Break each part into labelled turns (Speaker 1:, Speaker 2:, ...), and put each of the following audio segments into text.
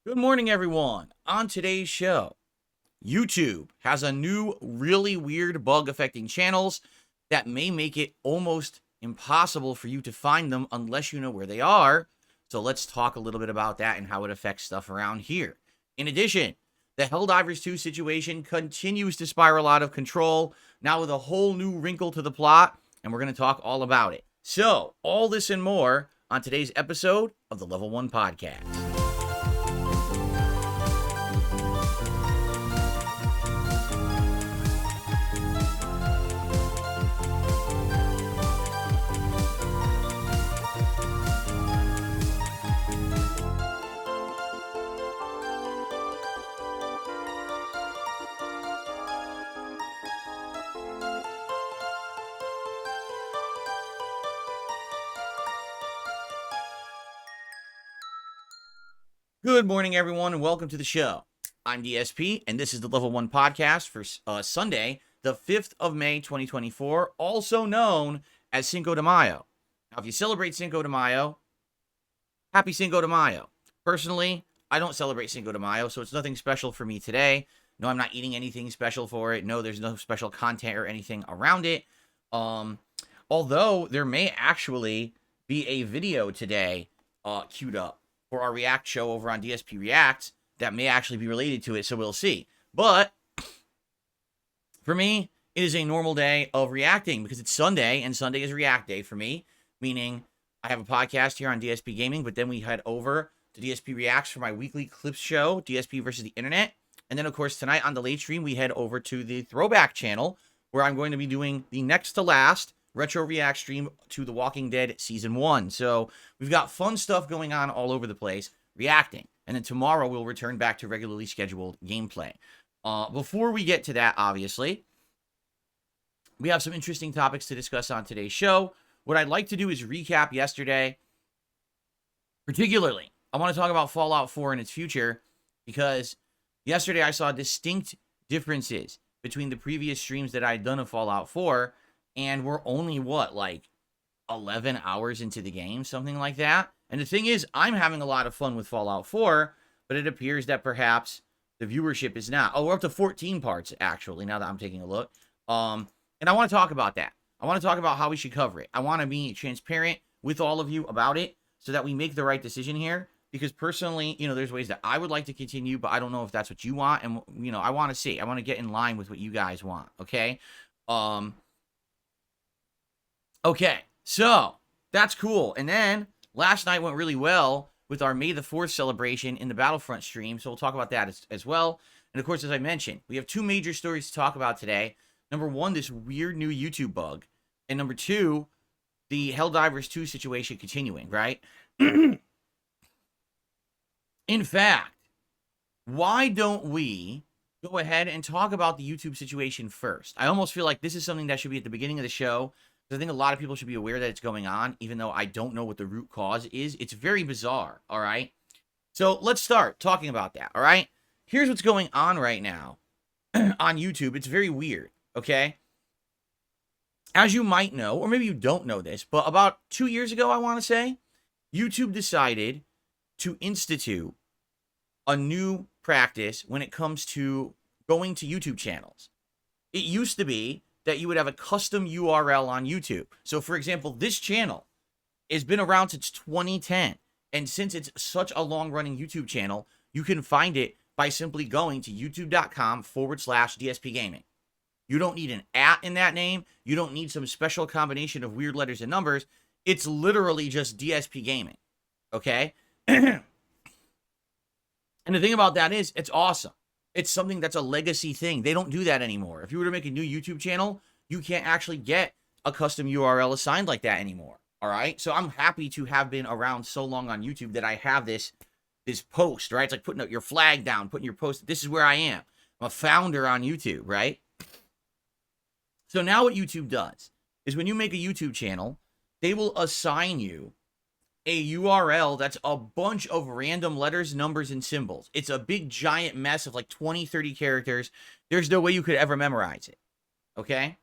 Speaker 1: Good morning, everyone. On today's show, YouTube has a new really weird bug affecting channels that may make it almost impossible for you to find them unless you know where they are. So let's talk a little bit about that and how it affects stuff around here. In addition, the Helldivers 2 situation continues to spiral out of control, now with a whole new wrinkle to the plot, and we're going to talk all about it. So, all this and more on today's episode of the Level 1 Podcast. Good morning, everyone, and welcome to the show. I'm DSP, and this is the Level 1 Podcast for Sunday, the 5th of May, 2024, also known as Cinco de Mayo. Now, if you celebrate Cinco de Mayo, happy Cinco de Mayo. Personally, I don't celebrate Cinco de Mayo, so it's nothing special for me today. No, I'm not eating anything special for it. No, there's no special content or anything around it. Although there may actually be a video today queued up for our React show over on DSP Reacts that may actually be related to it, so we'll see. But for me, it is a normal day of reacting because it's Sunday, and Sunday is React Day for me, meaning I have a podcast here on DSPGaming, but then we head over to DSP Reacts for my weekly clips show, DSP versus the Internet. And then, of course, tonight on the late stream, we head over to the Throwback channel, where I'm going to be doing the next to last retro react stream to The Walking Dead Season 1. So we've got fun stuff going on all over the place, reacting. And then tomorrow we'll return back to regularly scheduled gameplay. Before we get to that, obviously, we have some interesting topics to discuss on today's show. What I'd like to do is recap yesterday. Particularly, I want to talk about Fallout 4 and its future, because yesterday I saw distinct differences between the previous streams that I'd done of Fallout 4, and we're only, like 11 hours into the game, something like that. And the thing is, I'm having a lot of fun with Fallout 4, but it appears that perhaps the viewership is not. Oh, we're up to 14 parts, actually, now that I'm taking a look. And I want to talk about that. I want to talk about how we should cover it. I want to be transparent with all of you about it so that we make the right decision here. Because personally, there's ways that I would like to continue, but I don't know if that's what you want. And, I want to see. I want to get in line with what you guys want, okay? Okay, so that's cool. And then last night went really well with our May the 4th celebration in the Battlefront stream. So we'll talk about that as well. And of course, as I mentioned, we have two major stories to talk about today. Number one, this weird new YouTube bug. And number two, the Helldivers 2 situation continuing, right? In fact, why don't we go ahead and talk about the YouTube situation first? I almost feel like this is something that should be at the beginning of the show. I think a lot of people should be aware that it's going on, even though I don't know what the root cause is. It's very bizarre, all right? So let's start talking about that, all right? Here's what's going on right now on YouTube. It's very weird, okay? As you might know, or maybe you don't know this, but about 2 years ago, I want to say, YouTube decided to institute a new practice when it comes to going to YouTube channels. It used to be that you would have a custom URL on YouTube. So, for example, this channel has been around since 2010. And since it's such a long-running YouTube channel, you can find it by simply going to youtube.com/DSPGaming. You don't need an @ in that name. You don't need some special combination of weird letters and numbers. It's literally just DSPGaming, okay? And the thing about that is, it's awesome. It's something that's a legacy thing. They don't do that anymore. If you were to make a new YouTube channel, you can't actually get a custom URL assigned like that anymore. All right. So I'm happy to have been around so long on YouTube that I have this post, right? It's like putting your flag down, putting your post. This is where I am. I'm a founder on YouTube, right? So now what YouTube does is when you make a YouTube channel, they will assign you a URL that's a bunch of random letters, numbers, and symbols. It's a big giant mess of like 20, 30 characters. There's no way you could ever memorize it. Okay?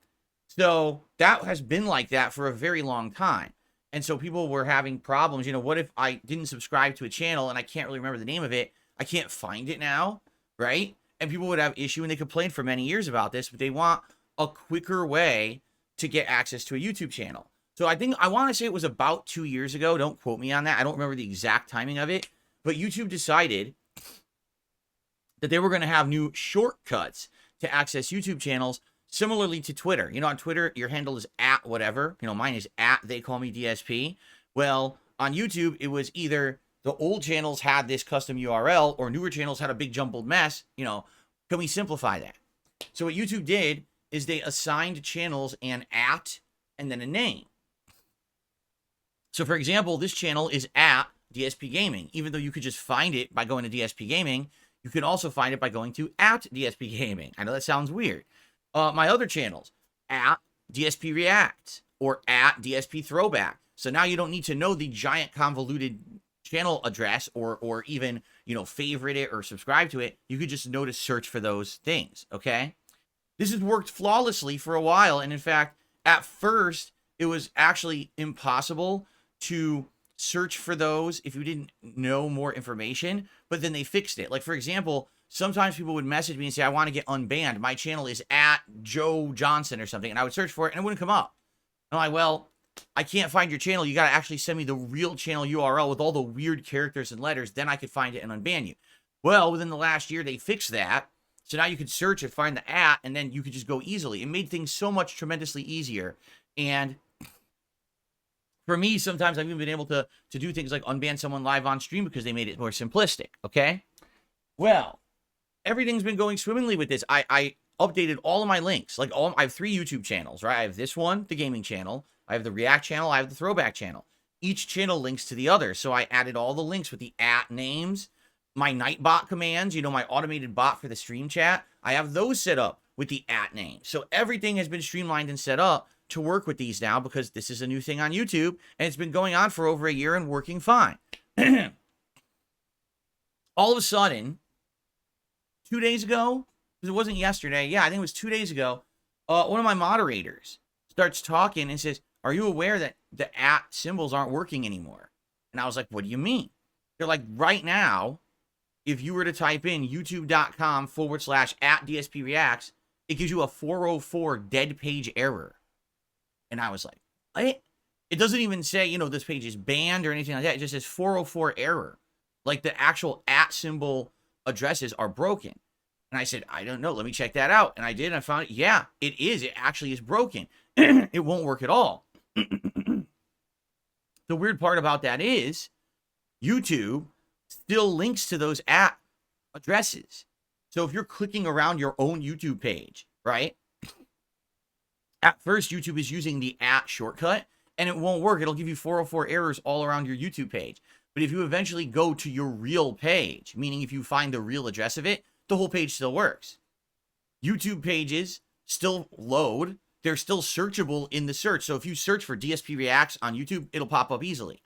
Speaker 1: So that has been like that for a very long time. And so people were having problems. What if I didn't subscribe to a channel and I can't really remember the name of it? I can't find it now, right? And people would have issue, and they complained for many years about this, but they want a quicker way to get access to a YouTube channel. So I want to say it was about 2 years ago. Don't quote me on that. I don't remember the exact timing of it, but YouTube decided that they were going to have new shortcuts to access YouTube channels, similarly to Twitter. You know, on Twitter, your handle is at whatever. You know, mine is at they call me DSP. Well, on YouTube, it was either the old channels had this custom URL or newer channels had a big jumbled mess. You know, can we simplify that? So what YouTube did is they assigned channels an at and then a name. So for example, this channel is at DSPGaming. Even though you could just find it by going to DSPGaming, you can also find it by going to at DSPGaming. I know that sounds weird. My other channels, at DSP React or at DSP Throwback. So now you don't need to know the giant convoluted channel address or even, you know, favorite it or subscribe to it. You could just know to search for those things, okay? This has worked flawlessly for a while. And in fact, at first, it was actually impossible to search for those if you didn't know more information, but then they fixed it. Like, for example, sometimes people would message me and say, I want to get unbanned. My channel is at Joe Johnson or something. And I would search for it and it wouldn't come up. I'm like, well, I can't find your channel. You got to actually send me the real channel URL with all the weird characters and letters. Then I could find it and unban you. Well, within the last year, they fixed that. So now you could search and find the at, and then you could just go easily. It made things so much tremendously easier. And for me, sometimes I've even been able to do things like unban someone live on stream because they made it more simplistic, okay? Well, everything's been going swimmingly with this. I updated all of my links. Like, I have 3 YouTube channels, right? I have this one, the gaming channel. I have the React channel. I have the Throwback channel. Each channel links to the other. So I added all the links with the at names. My Nightbot commands, you know, my automated bot for the stream chat, I have those set up with the at name. So everything has been streamlined and set up to work with these now because this is a new thing on YouTube, and it's been going on for over a year and working fine. All of a sudden, 2 days ago, because it wasn't yesterday, yeah, I think it was 2 days ago, one of my moderators starts talking and says, are you aware that the at symbols aren't working anymore? And I was like, what do you mean? They're like, right now, if you were to type in youtube.com/at DSP Reacts, it gives you a 404 dead page error. And I was like, what? It doesn't even say, you know, this page is banned or anything like that. It just says 404 error. Like the actual at symbol addresses are broken. And I said, I don't know. Let me check that out. And I did. And I found, yeah, it is. It actually is broken. It won't work at all. The weird part about that is YouTube still links to those at addresses. So if you're clicking around your own YouTube page, right? At first, YouTube is using the at shortcut, and it won't work. It'll give you 404 errors all around your YouTube page. But if you eventually go to your real page, meaning if you find the real address of it, the whole page still works. YouTube pages still load. They're still searchable in the search. So if you search for DSP Reacts on YouTube, it'll pop up easily.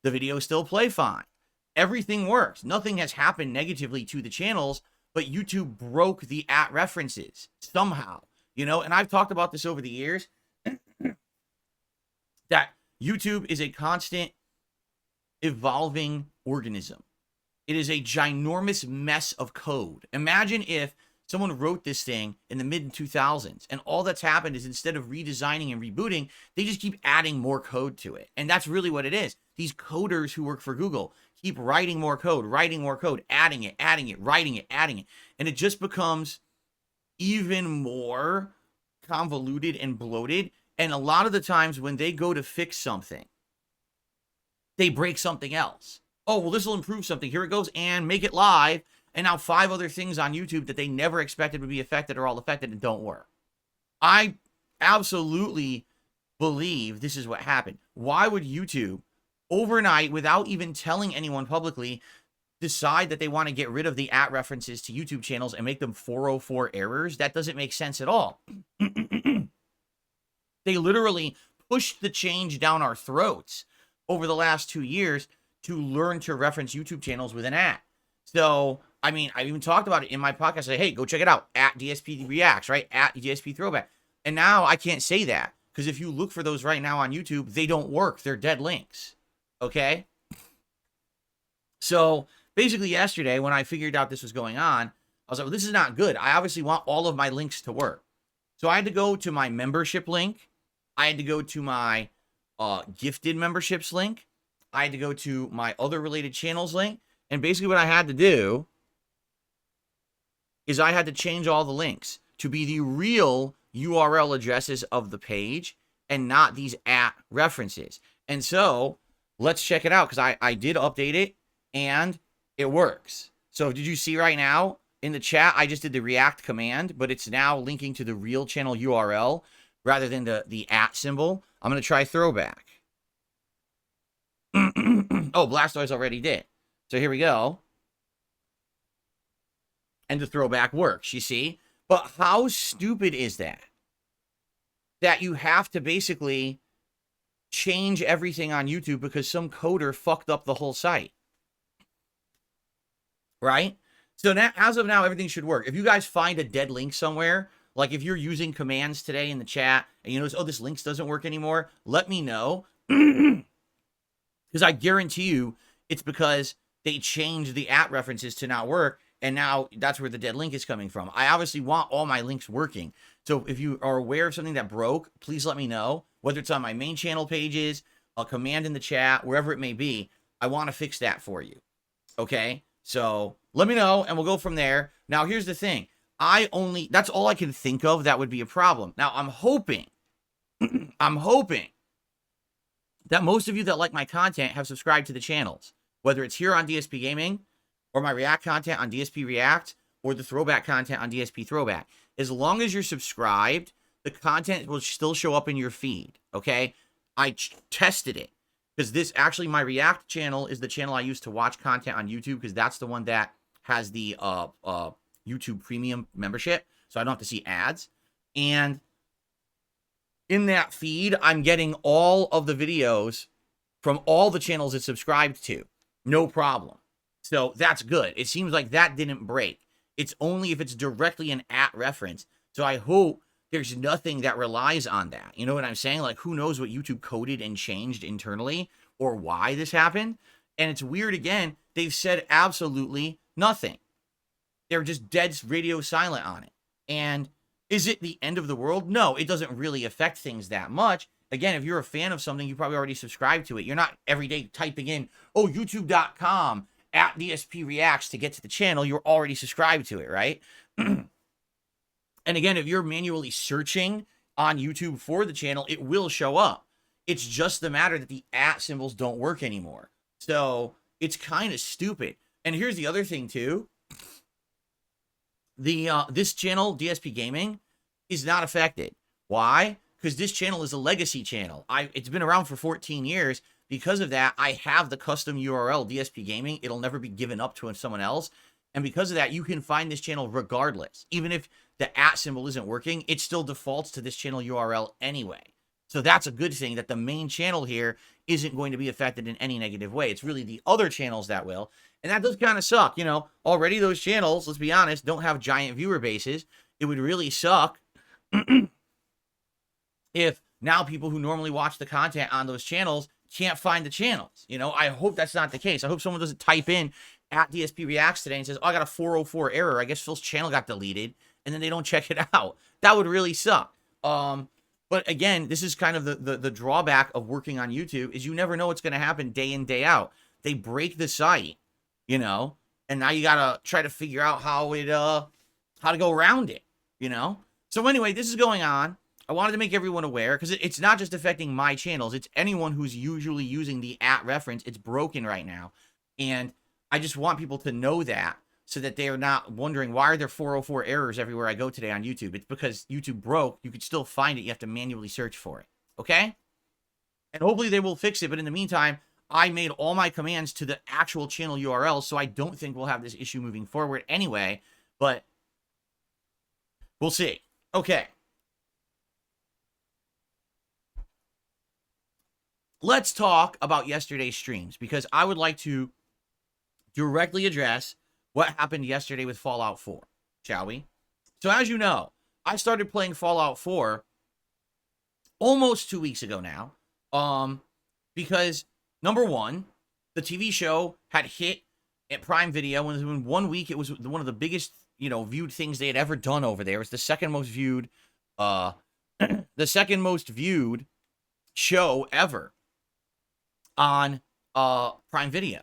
Speaker 1: The videos still play fine. Everything works. Nothing has happened negatively to the channels, but YouTube broke the at references somehow, you know, and I've talked about this over the years that YouTube is a constant evolving organism. It is a ginormous mess of code. Imagine if someone wrote this thing in the mid-2000s and all that's happened is instead of redesigning and rebooting, they just keep adding more code to it. And that's really what it is. These coders who work for Google keep writing more code, adding it, writing it, adding it. And it just becomes even more convoluted and bloated. And a lot of the times when they go to fix something, they break something else. Oh, well, this will improve something. Here it goes, and make it live. And now 5 other things on YouTube that they never expected would be affected are all affected and don't work. I absolutely believe this is what happened. Why would YouTube overnight, without even telling anyone publicly, decide that they want to get rid of the at references to YouTube channels and make them 404 errors? That doesn't make sense at all. They literally pushed the change down our throats over the last 2 years to learn to reference YouTube channels with an at. So, I mean, I even talked about it in my podcast. I say, hey, go check it out. At DSP Reacts, right? At DSP Throwback. And now I can't say that because if you look for those right now on YouTube, they don't work. They're dead links. Okay? So basically yesterday when I figured out this was going on, I was like, well, this is not good. I obviously want all of my links to work. So I had to go to my membership link. I had to go to my gifted memberships link. I had to go to my other related channels link. And basically what I had to do is I had to change all the links to be the real URL addresses of the page and not these references. And so let's check it out, because I did update it and it works. So did you see right now in the chat, I just did the React command, but it's now linking to the real channel URL rather than the symbol. I'm going to try throwback. Oh, Blastoise already did. So here we go. And the throwback works, you see? But how stupid is that? That you have to basically change everything on YouTube because some coder fucked up the whole site. Right? So now, as of now, everything should work. If you guys find a dead link somewhere, like if you're using commands today in the chat and you notice, oh, this link doesn't work anymore, let me know. Because I guarantee you it's because they changed the references to not work, and now that's where the dead link is coming from. I obviously want all my links working. So if you are aware of something that broke, please let me know. Whether it's on my main channel pages, a command in the chat, wherever it may be, I want to fix that for you. Okay? So let me know, and we'll go from there. Now, here's the thing. That's all I can think of that would be a problem. Now, I'm hoping that most of you that like my content have subscribed to the channels, whether it's here on DSP Gaming or my React content on DSP React or the throwback content on DSP Throwback. As long as you're subscribed, the content will still show up in your feed, okay? I tested it because this actually, my React channel is the channel I use to watch content on YouTube because that's the one that has the YouTube Premium membership, so I don't have to see ads. And in that feed, I'm getting all of the videos from all the channels it's subscribed to. No problem. So that's good. It seems like that didn't break. It's only if it's directly an reference. So I hope there's nothing that relies on that. You know what I'm saying? Like, who knows what YouTube coded and changed internally or why this happened? And it's weird again. They've said absolutely nothing. They're just dead radio silent on it. And is it the end of the world? No, it doesn't really affect things that much. Again, if you're a fan of something, you probably already subscribed to it. You're not every day typing in, oh, youtube.com at DSP Reacts to get to the channel. You're already subscribed to it, right? And again, if you're manually searching on YouTube for the channel, it will show up. It's just the matter that the symbols don't work anymore. So it's kind of stupid. And here's the other thing too. This channel, DSP Gaming, is not affected. Why? Because this channel is a legacy channel. It's been around for 14 years. Because of that, I have the custom URL, DSP Gaming. It'll never be given up to someone else. And because of that, you can find this channel regardless. Even if the symbol isn't working, it still defaults to this channel URL anyway. So that's a good thing, that the main channel here isn't going to be affected in any negative way. It's really the other channels that will. And that does kind of suck. You know, already those channels, let's be honest, don't have giant viewer bases. It would really suck if now people who normally watch the content on those channels can't find the channels. You know, I hope that's not the case. I hope someone doesn't type in at DSP Reacts today and says, oh, I got a 404 error. I guess Phil's channel got deleted. And then they don't check it out. That would really suck. But again, this is kind of the drawback of working on YouTube, is you never know what's going to happen day in, day out. They break the site, you know, and now you got to try to figure out how to go around it, you know? So anyway, this is going on. I wanted to make everyone aware, because it's not just affecting my channels. It's anyone who's usually using the reference. It's broken right now. And I just want people to know that, so that they are not wondering, why are there 404 errors everywhere I go today on YouTube? It's because YouTube broke. You could still find it. You have to manually search for it. Okay? And hopefully they will fix it. But in the meantime, I made all my commands to the actual channel URL, so I don't think we'll have this issue moving forward anyway. But we'll see. Okay. Let's talk about yesterday's streams, because I would like to directly address what happened yesterday with Fallout 4, shall we? So as you know, I started playing Fallout 4 almost 2 weeks ago now, because number one, the TV show had hit at Prime Video, and in 1 week, it was one of the biggest, viewed things they had ever done over there. It's the second most viewed, the second most viewed show ever on Prime Video.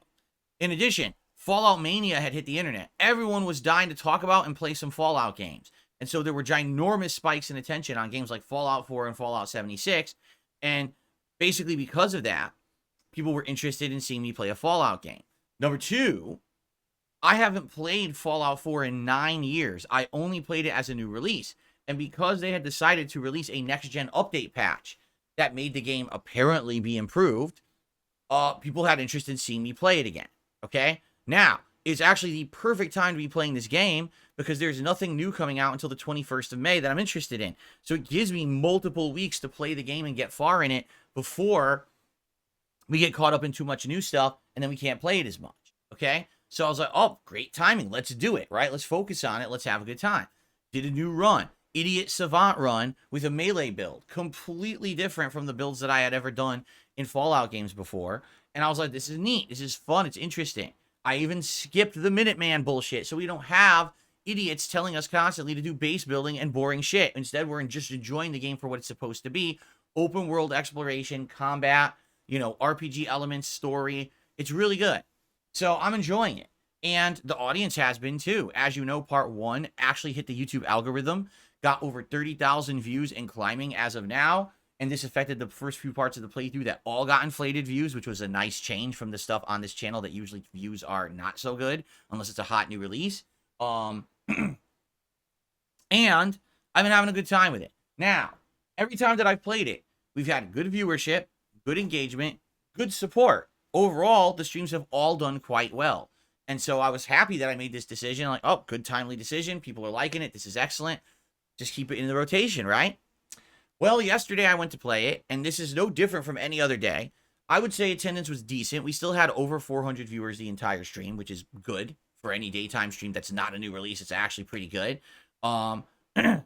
Speaker 1: In addition, Fallout Mania had hit the internet. Everyone was dying to talk about and play some Fallout games. And so there were ginormous spikes in attention on games like Fallout 4 and Fallout 76. And basically because of that, people were interested in seeing me play a Fallout game. Number two, I haven't played Fallout 4 in 9 years. I only played it as a new release. And because they had decided to release a next-gen update patch that made the game apparently be improved, people had interest in seeing me play it again. Okay? Now, it's actually the perfect time to be playing this game because there's nothing new coming out until the 21st of May that I'm interested in. So it gives me multiple weeks to play the game and get far in it before we get caught up in too much new stuff and then we can't play it as much. Okay? So I was like, oh, great timing. Let's do it, right? Let's focus on it. Let's have a good time. Did a new run. Idiot Savant run with a melee build. Completely different from the builds that I had ever done in Fallout games before. And I was like, this is neat. This is fun. It's interesting. I even skipped the Minuteman bullshit so we don't have idiots telling us constantly to do base building and boring shit. Instead, we're just enjoying the game for what it's supposed to be. Open world exploration, combat, RPG elements, story. It's really good. So I'm enjoying it. And the audience has been too. As you know, part 1 actually hit the YouTube algorithm, got over 30,000 views and climbing as of now. And this affected the first few parts of the playthrough that all got inflated views, which was a nice change from the stuff on this channel that usually views are not so good unless it's a hot new release. And I've been having a good time with it. Now, every time that I've played it, we've had good viewership, good engagement, good support. Overall, the streams have all done quite well. And so I was happy that I made this decision. I'm like, oh, good timely decision. People are liking it. This is excellent. Just keep it in the rotation, right? Well, yesterday I went to play it, and this is no different from any other day. I would say attendance was decent. We still had over 400 viewers the entire stream, which is good for any daytime stream that's not a new release. It's actually pretty good. And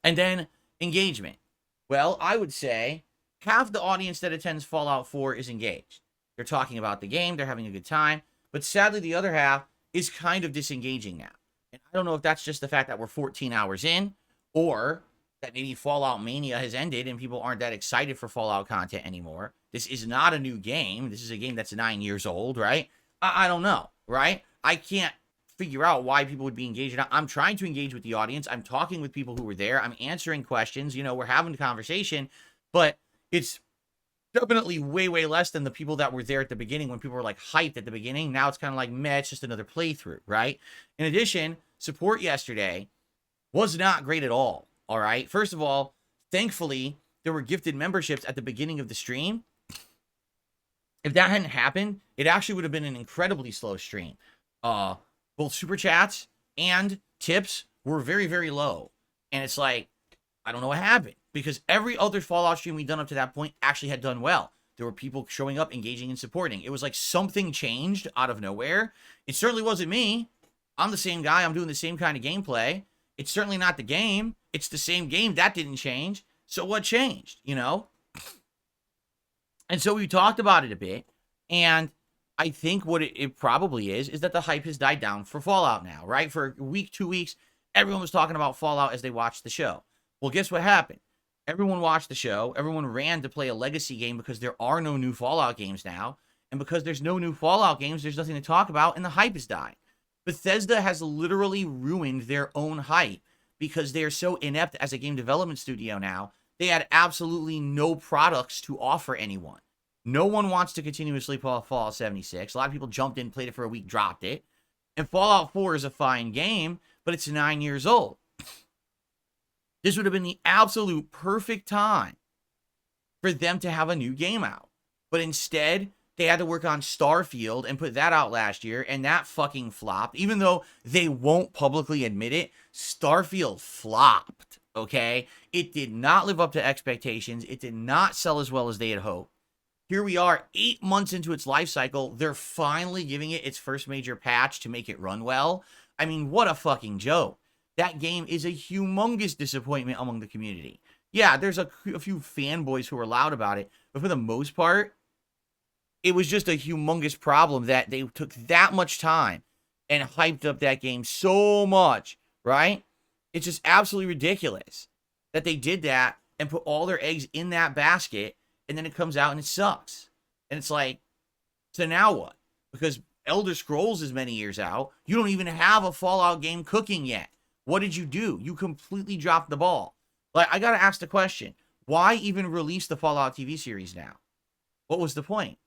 Speaker 1: then engagement. Well, I would say half the audience that attends Fallout 4 is engaged. They're talking about the game. They're having a good time. But sadly, the other half is kind of disengaging now. And I don't know if that's just the fact that we're 14 hours in, or that maybe Fallout Mania has ended and people aren't that excited for Fallout content anymore. This is not a new game. This is a game that's 9 years old, right? I don't know, right? I can't figure out why people would be engaged. I'm trying to engage with the audience. I'm talking with people who were there. I'm answering questions. We're having a conversation, but it's definitely way, way less than the people that were there at the beginning when people were like hyped at the beginning. Now it's kind of like, meh, it's just another playthrough, right? In addition, support yesterday was not great at all. All right. First of all, thankfully, there were gifted memberships at the beginning of the stream. If that hadn't happened, it actually would have been an incredibly slow stream. Both super chats and tips were very, very low. And it's like, I don't know what happened, because every other Fallout stream we'd done up to that point actually had done well. There were people showing up, engaging, and supporting. It was like something changed out of nowhere. It certainly wasn't me. I'm the same guy. I'm doing the same kind of gameplay. It's certainly not the game. It's the same game. That didn't change. So what changed, And so we talked about it a bit. And I think what it probably is that the hype has died down for Fallout now, right? For a week, 2 weeks, everyone was talking about Fallout as they watched the show. Well, guess what happened? Everyone watched the show. Everyone ran to play a legacy game because there are no new Fallout games now. And because there's no new Fallout games, there's nothing to talk about, and the hype has died. Bethesda has literally ruined their own hype because they are so inept as a game development studio now. They had absolutely no products to offer anyone. No one wants to continuously play Fallout 76. A lot of people jumped in, played it for a week, dropped it. And Fallout 4 is a fine game, but it's 9 years old. This would have been the absolute perfect time for them to have a new game out. But instead, they had to work on Starfield and put that out last year, and that fucking flopped. Even though they won't publicly admit it, Starfield flopped, okay? It did not live up to expectations. It did not sell as well as they had hoped. Here we are, 8 months into its life cycle. They're finally giving it its first major patch to make it run well. I mean, what a fucking joke. That game is a humongous disappointment among the community. Yeah, there's a few fanboys who are loud about it, but for the most part, it was just a humongous problem that they took that much time and hyped up that game so much, right? It's just absolutely ridiculous that they did that and put all their eggs in that basket, and then it comes out and it sucks. And it's like, so now what? Because Elder Scrolls is many years out. You don't even have a Fallout game cooking yet. What did you do? You completely dropped the ball. Like, I got to ask the question, why even release the Fallout TV series now? What was the point?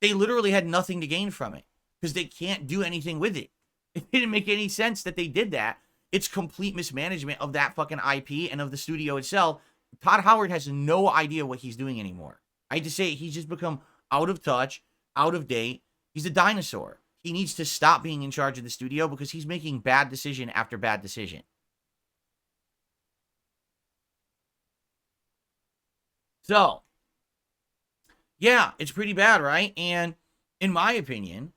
Speaker 1: They literally had nothing to gain from it because they can't do anything with it. It didn't make any sense that they did that. It's complete mismanagement of that fucking IP and of the studio itself. Todd Howard has no idea what he's doing anymore. I hate to say it, he's just become out of touch, out of date. He's a dinosaur. He needs to stop being in charge of the studio because he's making bad decision after bad decision. So, yeah, it's pretty bad, right? And in my opinion,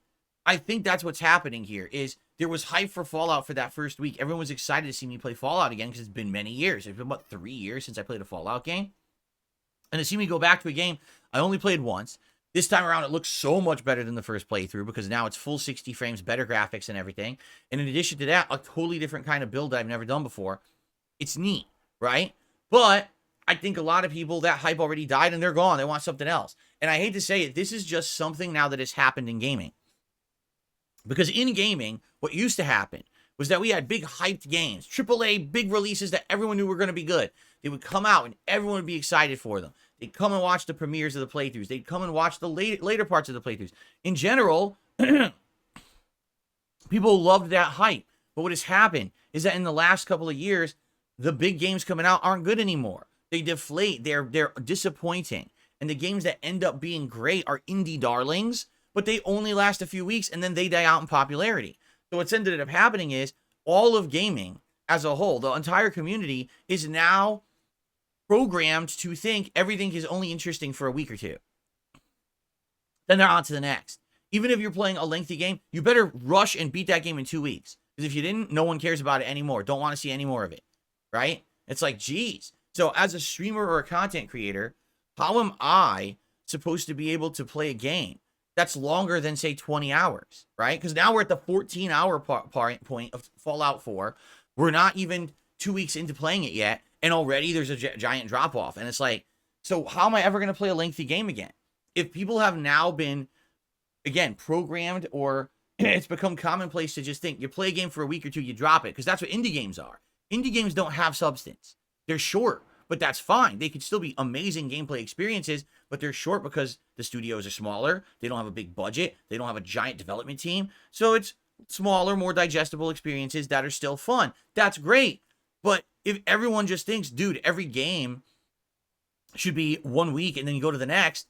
Speaker 1: I think that's what's happening here is there was hype for Fallout for that first week. Everyone was excited to see me play Fallout again because it's been many years. It's been about 3 years since I played a Fallout game. And to see me go back to a game I only played once. This time around, it looks so much better than the first playthrough because now it's full 60 frames, better graphics and everything. And in addition to that, a totally different kind of build I've never done before. It's neat, right? But I think a lot of people, that hype already died and they're gone. They want something else. And I hate to say it, this is just something now that has happened in gaming. Because in gaming, what used to happen was that we had big hyped games, AAA, big releases that everyone knew were going to be good. They would come out and everyone would be excited for them. They'd come and watch the premieres of the playthroughs. They'd come and watch the later parts of the playthroughs. In general, people loved that hype. But what has happened is that in the last couple of years, the big games coming out aren't good anymore. They deflate. They're disappointing. And the games that end up being great are indie darlings, but they only last a few weeks and then they die out in popularity. So what's ended up happening is all of gaming as a whole, the entire community is now programmed to think everything is only interesting for a week or two. Then they're on to the next. Even if you're playing a lengthy game, you better rush and beat that game in 2 weeks. Because if you didn't, no one cares about it anymore. Don't want to see any more of it. Right? It's like, geez. So as a streamer or a content creator, how am I supposed to be able to play a game that's longer than, say, 20 hours? Right? Because now we're at the 14-hour point of Fallout 4. We're not even 2 weeks into playing it yet. And already there's a giant drop-off. And it's like, so how am I ever going to play a lengthy game again? If people have now been, again, programmed or it's become commonplace to just think you play a game for a week or two, you drop it. Because that's what indie games are. Indie games don't have substance. They're short, but that's fine. They could still be amazing gameplay experiences, but they're short because the studios are smaller. They don't have a big budget. They don't have a giant development team. So it's smaller, more digestible experiences that are still fun. That's great. But if everyone just thinks, dude, every game should be 1 week and then you go to the next,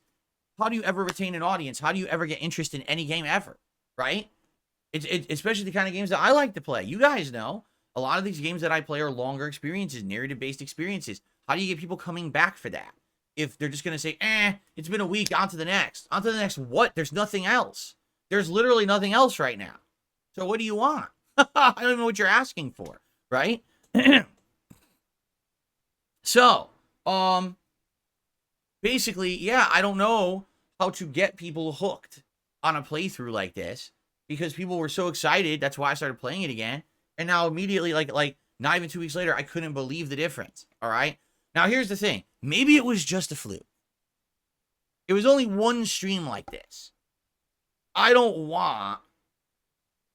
Speaker 1: how do you ever retain an audience? How do you ever get interest in any game ever? Right? It's especially the kind of games that I like to play. You guys know, a lot of these games that I play are longer experiences, narrative-based experiences. How do you get people coming back for that? If they're just going to say, it's been a week, on to the next. On to the next what? There's nothing else. There's literally nothing else right now. So what do you want? I don't even know what you're asking for, right? So, basically, yeah, I don't know how to get people hooked on a playthrough like this because people were so excited. That's why I started playing it again. And now immediately, like not even 2 weeks later, I couldn't believe the difference. All right. Now, here's the thing. Maybe it was just a fluke. It was only one stream like this. I don't want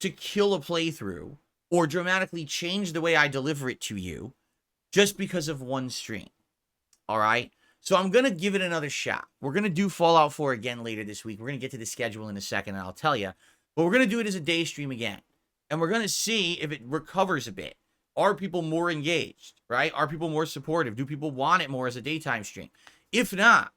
Speaker 1: to kill a playthrough or dramatically change the way I deliver it to you just because of one stream. All right? So I'm going to give it another shot. We're going to do Fallout 4 again later this week. We're going to get to the schedule in a second, and I'll tell you. But we're going to do it as a day stream again. And we're going to see if it recovers a bit. Are people more engaged, right? Are people more supportive? Do people want it more as a daytime stream? If not,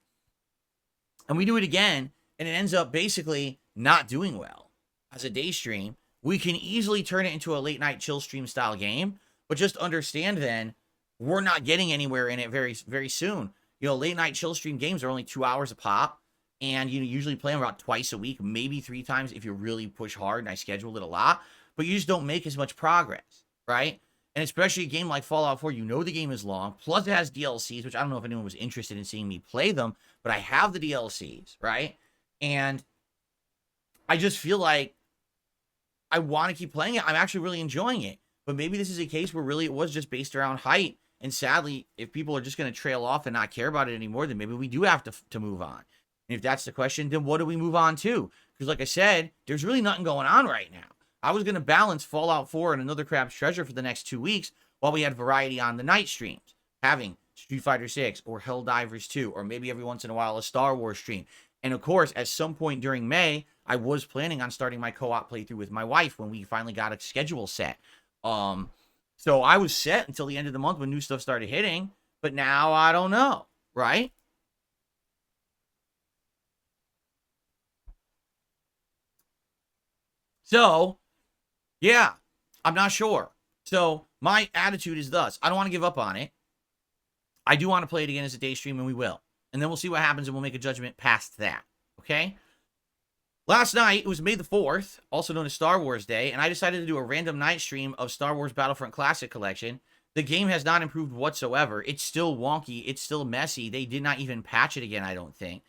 Speaker 1: and we do it again, and it ends up basically not doing well as a day stream, we can easily turn it into a late night chill stream style game. But just understand then, we're not getting anywhere in it very, very soon. You know, late night chill stream games are only 2 hours a pop. And you usually play them about twice a week, maybe 3 times if you really push hard, and I schedule it a lot. But you just don't make as much progress, right? And especially a game like Fallout 4, you know the game is long. Plus it has DLCs, which I don't know if anyone was interested in seeing me play them. But I have the DLCs, right? And I just feel like I want to keep playing it. I'm actually really enjoying it. But maybe this is a case where really it was just based around height. And sadly, if people are just going to trail off and not care about it anymore, then maybe we do have to move on. And if that's the question, then what do we move on to? Because like I said, there's really nothing going on right now. I was going to balance Fallout 4 and Another Crab's Treasure for the next 2 weeks while we had variety on the night streams, having Street Fighter 6 or Helldivers 2, or maybe every once in a while a Star Wars stream. And of course, at some point during May, I was planning on starting my co-op playthrough with my wife when we finally got a schedule set. So I was set until the end of the month when new stuff started hitting, but now I don't know, right? So, yeah, I'm not sure. So my attitude is thus: I don't want to give up on it. I do want to play it again as a day stream, and we will. And then we'll see what happens, and we'll make a judgment past that. Okay? Last night, it was May the 4th, also known as Star Wars Day, and I decided to do a random night stream of Star Wars Battlefront Classic Collection. The game has not improved whatsoever. It's still wonky. It's still messy. They did not even patch it again, I don't think.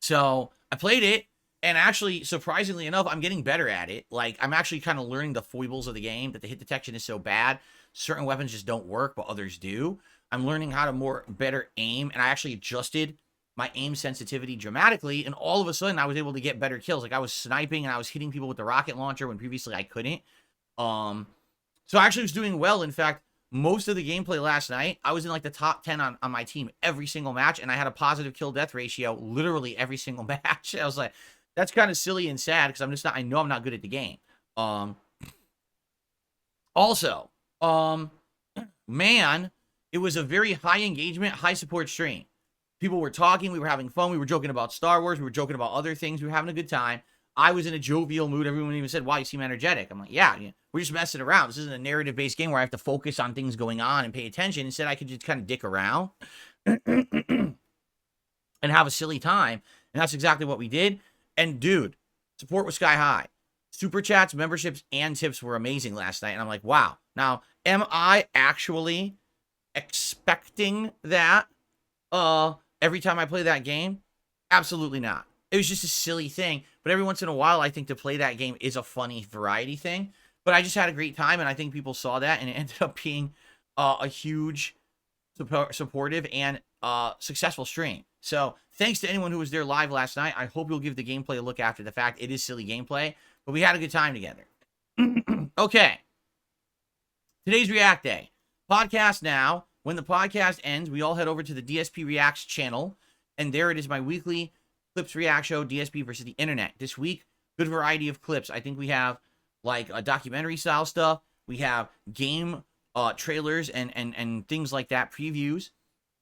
Speaker 1: So I played it, and actually, surprisingly enough, I'm getting better at it. Like, I'm actually kind of learning the foibles of the game, that the hit detection is so bad. Certain weapons just don't work, but others do. I'm learning how to better aim, and I actually adjusted my aim sensitivity dramatically, and all of a sudden I was able to get better kills. Like, I was sniping and I was hitting people with the rocket launcher when previously I couldn't. So I actually was doing well. In fact, most of the gameplay last night, I was in like the top 10 on my team every single match, and I had a positive kill death ratio literally every single match. I was like, that's kind of silly and sad because I know I'm not good at the game. Also, man, it was a very high engagement, high support stream. People were talking, we were having fun, we were joking about Star Wars, we were joking about other things, we were having a good time. I was in a jovial mood. Everyone even said, wow, you seem energetic. I'm like, yeah, we're just messing around. This isn't a narrative-based game where I have to focus on things going on and pay attention. Instead, I could just kind of dick around and have a silly time. And that's exactly what we did. And dude, support was sky high. Super chats, memberships, and tips were amazing last night. And I'm like, wow. Now, am I actually expecting that every time I play that game? Absolutely not. It was just a silly thing. But every once in a while, I think to play that game is a funny variety thing. But I just had a great time, and I think people saw that, and it ended up being a huge supportive and successful stream. So thanks to anyone who was there live last night. I hope you'll give the gameplay a look after the fact. It is silly gameplay, but we had a good time together. Okay. Today's React Day. Podcast now. When the podcast ends, we all head over to the DSP Reacts channel, and there it is, my weekly clips react show, DSP versus the internet. This week, good variety of clips. I think we have like a documentary style stuff. We have game trailers and things like that, previews.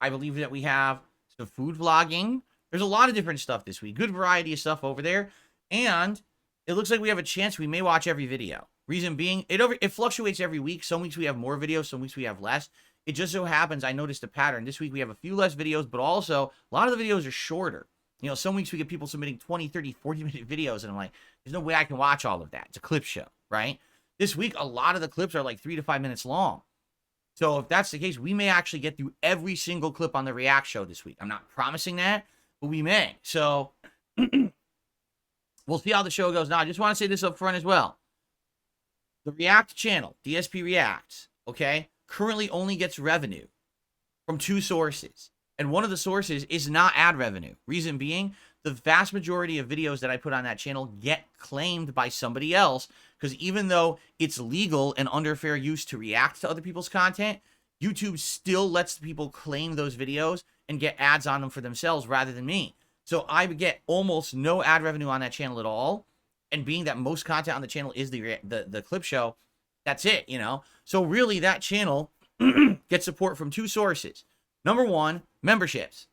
Speaker 1: I believe that we have some food vlogging. There's a lot of different stuff this week. Good variety of stuff over there. And it looks like we have a chance we may watch every video. Reason being, it fluctuates every week. Some weeks we have more videos, some weeks we have less. It just so happens I noticed a pattern. This week we have a few less videos, but also a lot of the videos are shorter. You know, some weeks we get people submitting 20, 30, 40-minute videos, and I'm like, there's no way I can watch all of that. It's a clip show, right? This week, a lot of the clips are like 3 to 5 minutes long. So if that's the case, we may actually get through every single clip on the React show this week. I'm not promising that, but we may. So we'll see how the show goes. Now, I just want to say this up front as well. The React channel, DSP Reacts, okay, currently only gets revenue from 2 sources. And one of the sources is not ad revenue. Reason being, the vast majority of videos that I put on that channel get claimed by somebody else, because even though it's legal and under fair use to react to other people's content, YouTube still lets people claim those videos and get ads on them for themselves rather than me. So I would get almost no ad revenue on that channel at all. And being that most content on the channel is the clip show, that's it, you know? So really, that channel gets support from 2 sources. Number 1, memberships.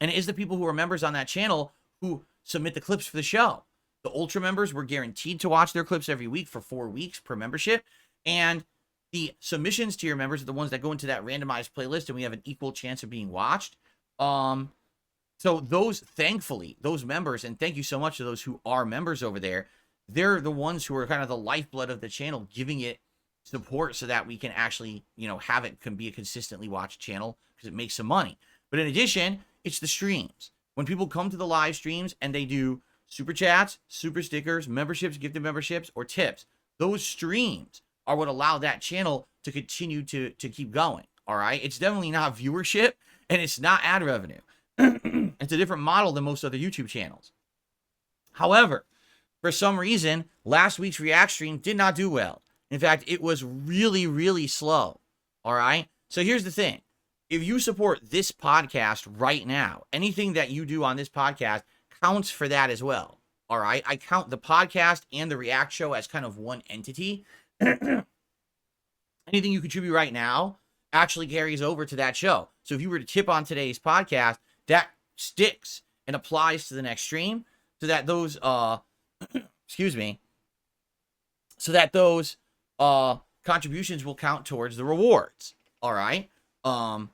Speaker 1: And it is the people who are members on that channel who submit the clips for the show. The Ultra members were guaranteed to watch their clips every week for 4 weeks per membership. And the submissions to your members are the ones that go into that randomized playlist, and we have an equal chance of being watched. So those, thankfully, those members, and thank you so much to those who are members over there, they're the ones who are kind of the lifeblood of the channel, giving it support so that we can actually, you know, have it can be a consistently watched channel because it makes some money. But in addition, It's the streams. When people come to the live streams and they do super chats, super stickers, memberships, gifted memberships, or tips, those streams are what allow that channel to continue to keep going. All right. It's definitely not viewership and it's not ad revenue. It's a different model than most other YouTube channels. However, for some reason, last week's React stream did not do well. In fact, it was really, really slow. All right. So here's the thing. If you support this podcast right now, anything that you do on this podcast counts for that as well. All right. I count the podcast and the React show as kind of one entity. Anything you contribute right now actually carries over to that show. So if you were to tip on today's podcast, that sticks and applies to the next stream so that those, excuse me, so that those contributions will count towards the rewards. All right. And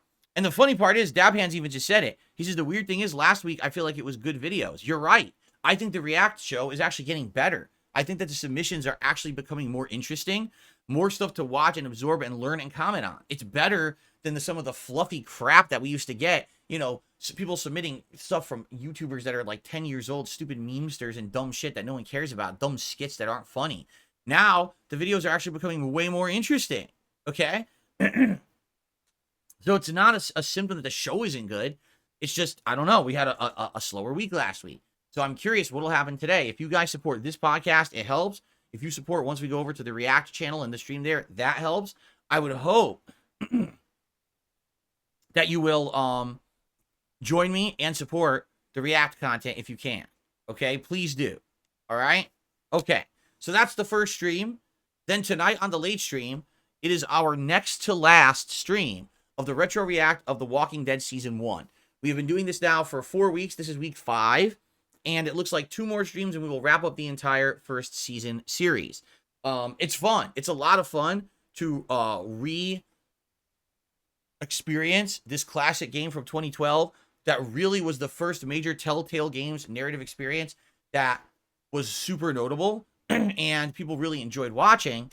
Speaker 1: the funny part is, Dabhands even just said it. He says, the weird thing is, last week, I feel like it was good videos. You're right. I think the React show is actually getting better. I think that the submissions are actually becoming more interesting, more stuff to watch and absorb and learn and comment on. It's better than some of the fluffy crap that we used to get. You know, people submitting stuff from YouTubers that are like 10 years old, stupid memesters and dumb shit that no one cares about, dumb skits that aren't funny. Now, the videos are actually becoming way more interesting. Okay? So it's not a symptom that the show isn't good. It's just, I don't know, we had a slower week last week. So I'm curious what will happen today. If you guys support this podcast, it helps. If you support once we go over to the React channel and the stream there, that helps. I would hope that you will join me and support the React content if you can. Okay? Please do. All right? Okay. So that's the first stream. Then tonight on the late stream, it is our next to last stream of the Retro React of The Walking Dead Season 1. We have been doing this now for 4 weeks. This is week 5. And it looks like 2 more streams and we will wrap up the entire first season series. It's fun. It's a lot of fun to re-experience this classic game from 2012 that really was the first major Telltale Games narrative experience that was super notable and people really enjoyed watching.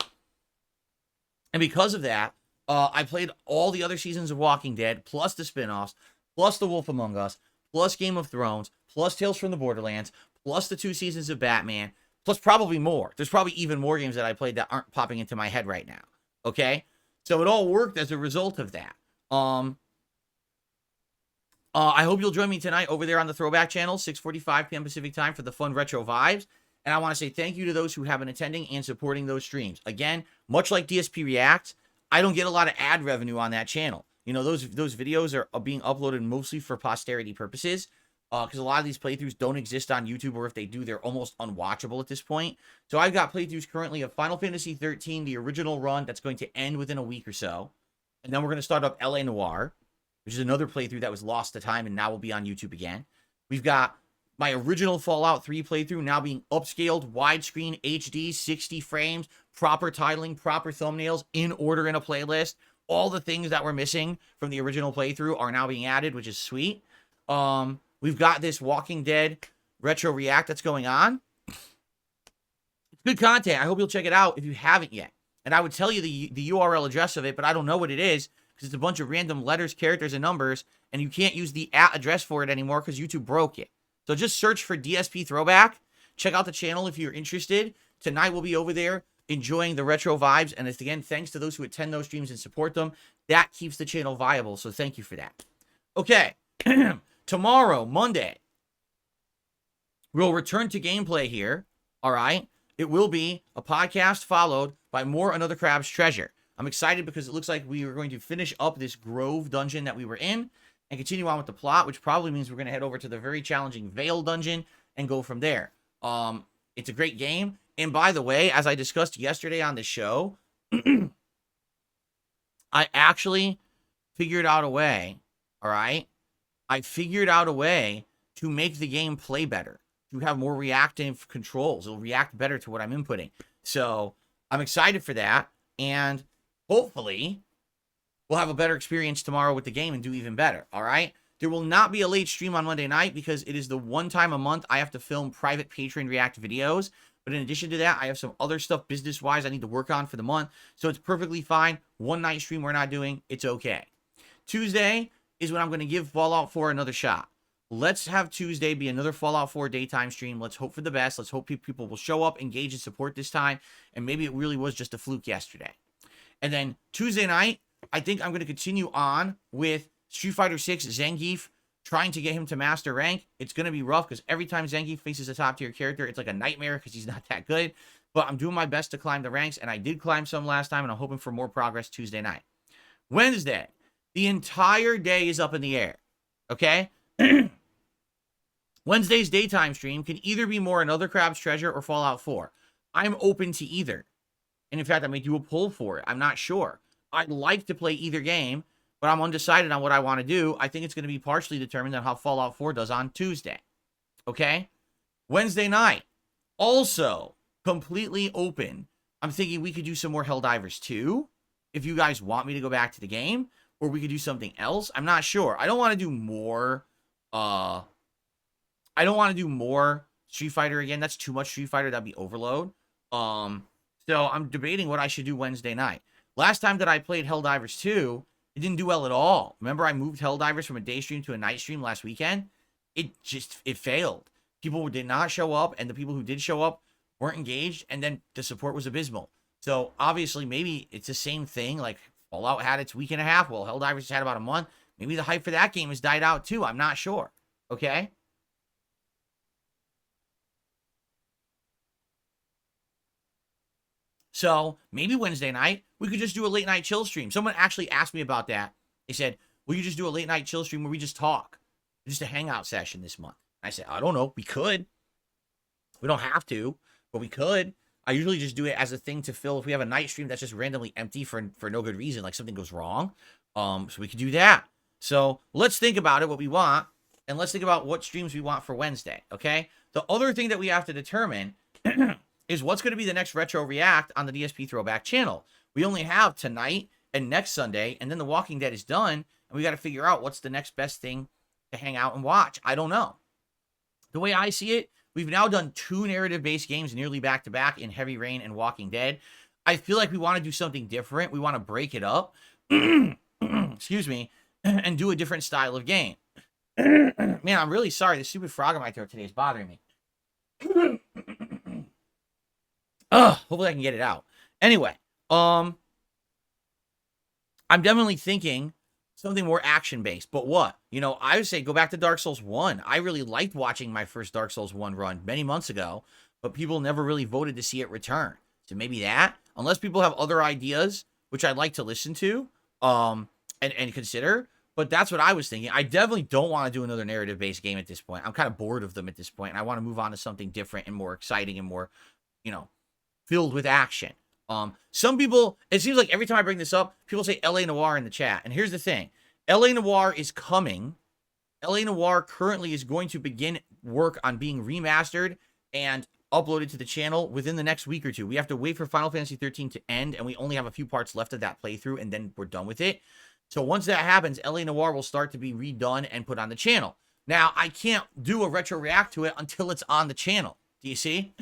Speaker 1: And because of that, I played all the other seasons of Walking Dead, plus the spin-offs, plus The Wolf Among Us, plus Game of Thrones, plus Tales from the Borderlands, plus the 2 seasons of Batman, plus probably more. There's probably even more games that I played that aren't popping into my head right now. Okay? So it all worked as a result of that. I hope you'll join me tonight over there on the Throwback channel, 6:45 p.m. Pacific time for the fun retro vibes. And I want to say thank you to those who have been attending and supporting those streams. Again, much like DSP React, I don't get a lot of ad revenue on that channel. You know, those videos are being uploaded mostly for posterity purposes because a lot of these playthroughs don't exist on YouTube, or if they do, they're almost unwatchable at this point. So I've got playthroughs currently of Final Fantasy 13, the original run that's going to end within a week or so. And then we're going to start up LA Noire, which is another playthrough that was lost to time and now will be on YouTube again. We've got my original Fallout 3 playthrough now being upscaled, widescreen, HD, 60 frames, proper titling, proper thumbnails, in order in a playlist. All the things that were missing from the original playthrough are now being added, which is sweet. We've got this Walking Dead Retro React that's going on. It's good content. I hope you'll check it out if you haven't yet. And I would tell you the URL address of it, but I don't know what it is because it's a bunch of random letters, characters, and numbers, and you can't use the address for it anymore because YouTube broke it. So just search for DSP Throwback. Check out the channel if you're interested. Tonight we'll be over there enjoying the retro vibes. And it's, again, thanks to those who attend those streams and support them. That keeps the channel viable. So thank you for that. Okay. Tomorrow, Monday, we'll return to gameplay here. All right. It will be a podcast followed by more Another Crab's Treasure. I'm excited because it looks like we are going to finish up this Grove dungeon that we were in and continue on with the plot, which probably means we're going to head over to the very challenging Vale dungeon and go from there. It's a great game. And by the way, as I discussed yesterday on the show, I actually figured out a way, all right? I figured out a way to make the game play better, to have more reactive controls. It'll react better to what I'm inputting. So I'm excited for that. And hopefully we'll have a better experience tomorrow with the game and do even better, all right? There will not be a late stream on Monday night because it is the one time a month I have to film private Patreon React videos. But in addition to that, I have some other stuff business-wise I need to work on for the month. So it's perfectly fine. One night stream we're not doing, it's okay. Tuesday is when I'm going to give Fallout 4 another shot. Let's have Tuesday be another Fallout 4 daytime stream. Let's hope for the best. Let's hope people will show up, engage, and support this time. And maybe it really was just a fluke yesterday. And then Tuesday night, I think I'm going to continue on with Street Fighter 6 Zangief, trying to get him to master rank. It's going to be rough because every time Zangief faces a top tier character, it's like a nightmare because he's not that good. But I'm doing my best to climb the ranks, and I did climb some last time, and I'm hoping for more progress Tuesday night. Wednesday, the entire day is up in the air, okay? Wednesday's daytime stream can either be more Another Crab's Treasure or Fallout 4. I'm open to either. And in fact, I may do a poll for it. I'm not sure. I'd like to play either game, but I'm undecided on what I want to do. I think it's going to be partially determined on how Fallout 4 does on Tuesday, okay? Wednesday night, also completely open. I'm thinking we could do some more Helldivers 2, if you guys want me to go back to the game, or we could do something else. I'm not sure. I don't want to do more, Street Fighter again. That's too much Street Fighter. That'd be overload. So I'm debating what I should do Wednesday night. Last time that I played Helldivers 2, it didn't do well at all. Remember I moved Helldivers from a day stream to a night stream last weekend? It failed. People did not show up, and the people who did show up weren't engaged, and then the support was abysmal. So obviously maybe it's the same thing. Like Fallout had its week and a half. Well, Helldivers has had about a month. Maybe the hype for that game has died out too. I'm not sure. Okay? So maybe Wednesday night, we could just do a late night chill stream. Someone actually asked me about that. They said, will you just do a late night chill stream where we just talk? Just a hangout session this month. I said, I don't know. We could. We don't have to, but we could. I usually just do it as a thing to fill if we have a night stream that's just randomly empty for no good reason, like something goes wrong. So we could do that. So let's think about it, what we want, and let's think about what streams we want for Wednesday, okay? The other thing that we have to determine is what's going to be the next Retro React on the DSP Throwback channel. We only have tonight and next Sunday, and then The Walking Dead is done, and we got to figure out what's the next best thing to hang out and watch. I don't know. The way I see it, we've now done 2 narrative-based games nearly back-to-back in Heavy Rain and Walking Dead. I feel like we want to do something different. We want to break it up, excuse me, and do a different style of game. Man, I'm really sorry. The stupid frog in my throat today is bothering me. Hopefully I can get it out. Anyway, I'm definitely thinking something more action-based. But what? You know, I would say go back to Dark Souls 1. I really liked watching my first Dark Souls 1 run many months ago, but people never really voted to see it return. So maybe that, unless people have other ideas, which I'd like to listen to and consider. But that's what I was thinking. I definitely don't want to do another narrative-based game at this point. I'm kind of bored of them at this point, and I want to move on to something different and more exciting and more, you know, filled with action. Some people, it seems like every time I bring this up, people say LA Noire in the chat. And here's the thing. LA Noire is coming. LA Noire currently is going to begin work on being remastered and uploaded to the channel within the next week or two. We have to wait for Final Fantasy 13 to end, and we only have a few parts left of that playthrough, and then we're done with it. So once that happens, LA Noire will start to be redone and put on the channel. Now, I can't do a retro react to it until it's on the channel. Do you see?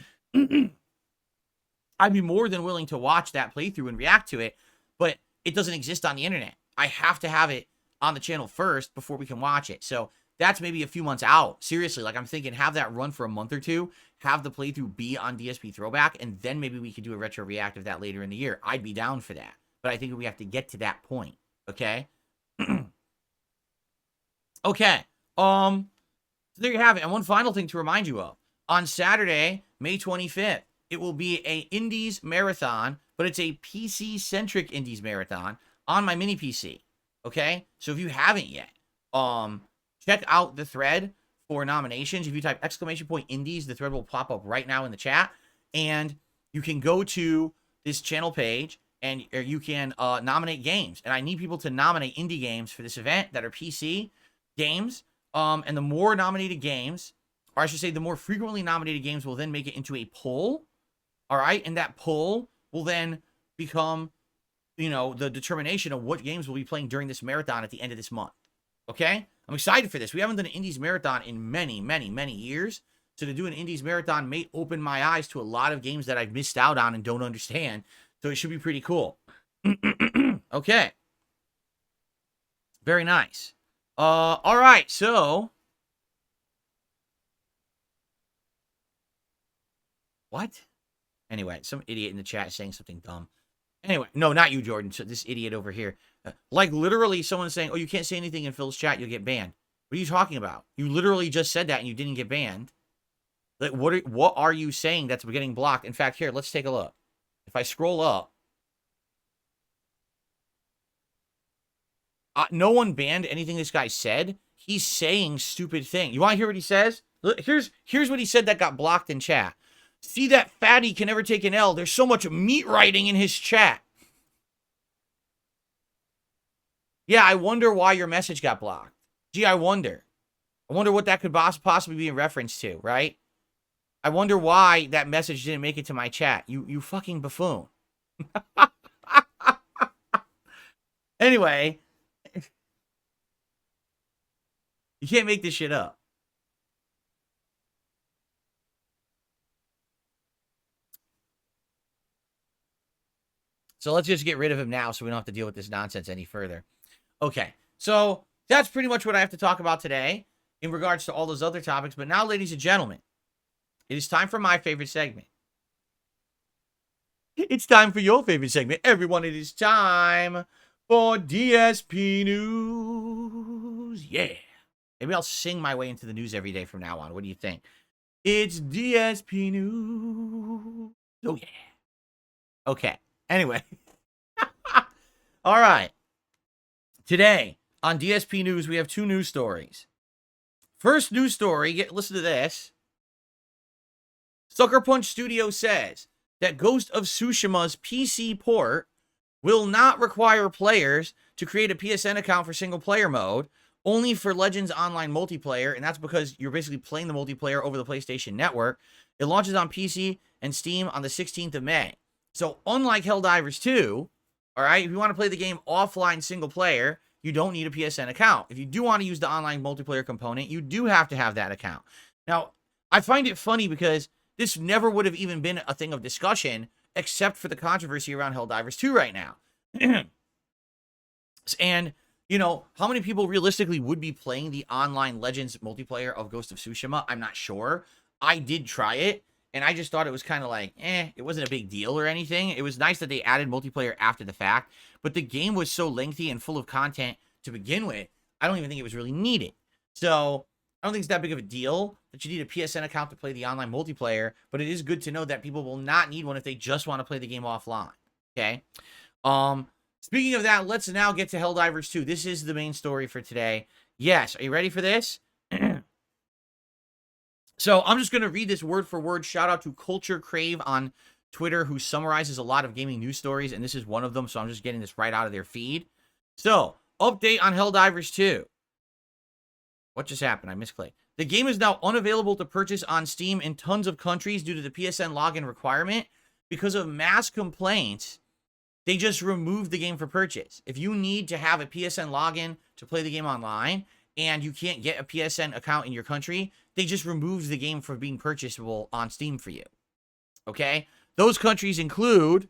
Speaker 1: I'd be more than willing to watch that playthrough and react to it, but it doesn't exist on the internet. I have to have it on the channel first before we can watch it. So that's maybe a few months out. Seriously, like I'm thinking have that run for a month or two, have the playthrough be on DSP Throwback, and then maybe we could do a retro react of that later in the year. I'd be down for that. But I think we have to get to that point. Okay? Okay. So there you have it. And one final thing to remind you of. On Saturday, May 25th, it will be a Indies marathon, but it's a PC-centric Indies marathon on my mini PC. Okay? So if you haven't yet, check out the thread for nominations. If you type !Indies, the thread will pop up right now in the chat. And you can go to this channel page and you can nominate games. And I need people to nominate indie games for this event that are PC games. And the more nominated games, or I should say the more frequently nominated games will then make it into a poll. All right? And that poll will then become, you know, the determination of what games we'll be playing during this marathon at the end of this month. Okay? I'm excited for this. We haven't done an Indies marathon in many, many, many years. So to do an Indies marathon may open my eyes to a lot of games that I've missed out on and don't understand. So it should be pretty cool. Okay. Very nice. All right, so what? Anyway, some idiot in the chat saying something dumb. Anyway, no, not you, Jordan. So this idiot over here. Like literally someone saying, "Oh, you can't say anything in Phil's chat, you'll get banned." What are you talking about? You literally just said that and you didn't get banned. Like what are you saying that's getting blocked? In fact, here, let's take a look. If I scroll up, no one banned anything this guy said. He's saying stupid thing. You want to hear what he says? Look, here's what he said that got blocked in chat. See that fatty can never take an L. There's so much meat writing in his chat. Yeah, I wonder why your message got blocked. Gee, I wonder. I wonder what that could possibly be in reference to, right? I wonder why that message didn't make it to my chat. You fucking buffoon. Anyway, you can't make this shit up. So let's just get rid of him now so we don't have to deal with this nonsense any further. Okay, so that's pretty much what I have to talk about today in regards to all those other topics. But now, ladies and gentlemen, it is time for my favorite segment. It's time for your favorite segment. Everyone, it is time for DSP News. Yeah. Maybe I'll sing my way into the news every day from now on. What do you think? It's DSP News. Oh, yeah. Okay. Anyway. All right. Today on DSP News, we have two news stories. First news story, listen to this. Sucker Punch Studio says that Ghost of Tsushima's PC port will not require players to create a PSN account for single-player mode, only for Legends Online multiplayer, and that's because you're basically playing the multiplayer over the PlayStation Network. It launches on PC and Steam on the 16th of May. So unlike Helldivers 2, all right, if you want to play the game offline single-player, you don't need a PSN account. If you do want to use the online multiplayer component, you do have to have that account. Now, I find it funny because this never would have even been a thing of discussion except for the controversy around Helldivers 2 right now. And, you know, how many people realistically would be playing the online Legends multiplayer of Ghost of Tsushima? I'm not sure. I did try it, and I just thought it was kind of like, it wasn't a big deal or anything. It was nice that they added multiplayer after the fact, but the game was so lengthy and full of content to begin with, I don't even think it was really needed. So I don't think it's that big of a deal that you need a PSN account to play the online multiplayer, but it is good to know that people will not need one if they just want to play the game offline. Okay? Speaking of that, let's now get to Helldivers 2. This is the main story for today. Yes, are you ready for this? So I'm just going to read this word for word. Shout out to Culture Crave on Twitter, who summarizes a lot of gaming news stories, and this is one of them, so I'm just getting this right out of their feed. So, update on Helldivers 2. What just happened? I misclicked. The game is now unavailable to purchase on Steam in tons of countries due to the PSN login requirement. Because of mass complaints, they just removed the game for purchase. If you need to have a PSN login to play the game online and you can't get a PSN account in your country, they just removed the game from being purchasable on Steam for you. Okay? Those countries include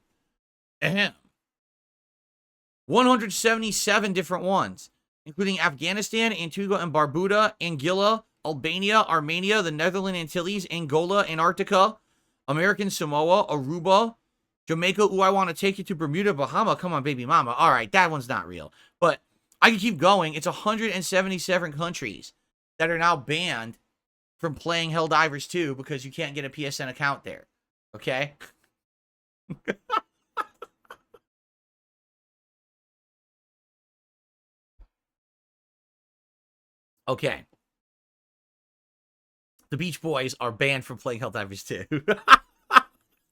Speaker 1: 177 different ones, including Afghanistan, Antigua and Barbuda, Anguilla, Albania, Armenia, the Netherlands Antilles, Angola, Antarctica, American Samoa, Aruba, Jamaica. Ooh, I want to take you to Bermuda, Bahama. Come on, baby mama. All right, that one's not real. But I can keep going. It's 177 countries that are now banned from playing Helldivers 2 because you can't get a PSN account there. Okay? Okay. The Beach Boys are banned from playing Helldivers 2.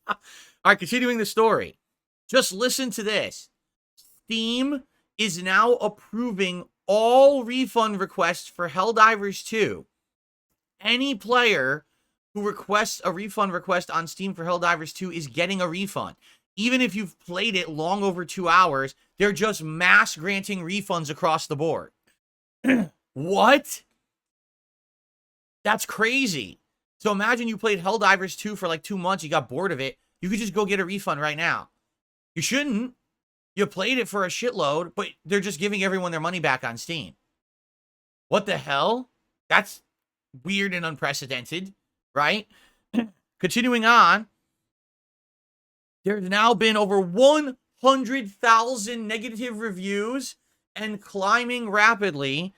Speaker 1: All right, continuing the story. Just listen to this. Steam is now approving all refund requests for Helldivers 2. Any player who requests a refund request on Steam for Helldivers 2 is getting a refund. Even if you've played it long over 2 hours, they're just mass granting refunds across the board. What? That's crazy. So imagine you played Helldivers 2 for like 2 months, you got bored of it. You could just go get a refund right now. You shouldn't. You played it for a shitload, but they're just giving everyone their money back on Steam. What the hell? That's weird and unprecedented, right? Continuing on, there's now been over 100,000 negative reviews and climbing rapidly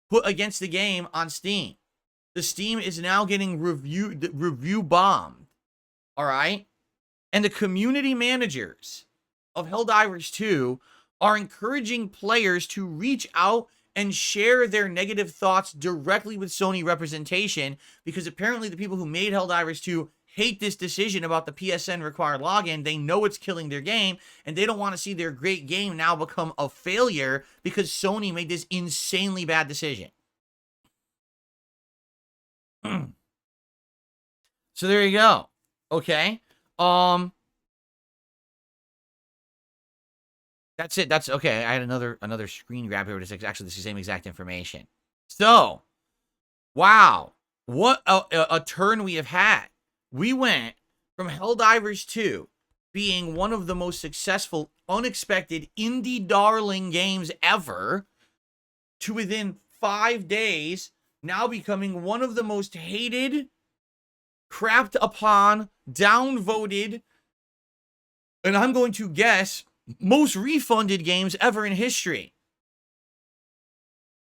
Speaker 1: put against the game on Steam. The Steam is now getting review bombed. All right? And the community managers of Helldivers 2 are encouraging players to reach out and share their negative thoughts directly with Sony representation, because apparently the people who made Helldivers 2 hate this decision about the PSN required login. They know it's killing their game, and they don't want to see their great game now become a failure because Sony made this insanely bad decision. So there you go. Okay. That's it. That's okay. I had another screen grab here. It's actually the same exact information. So, wow. What a turn we have had. We went from Helldivers 2 being one of the most successful, unexpected indie darling games ever to within 5 days now becoming one of the most hated, crapped upon, downvoted, and I'm going to guess most refunded games ever in history.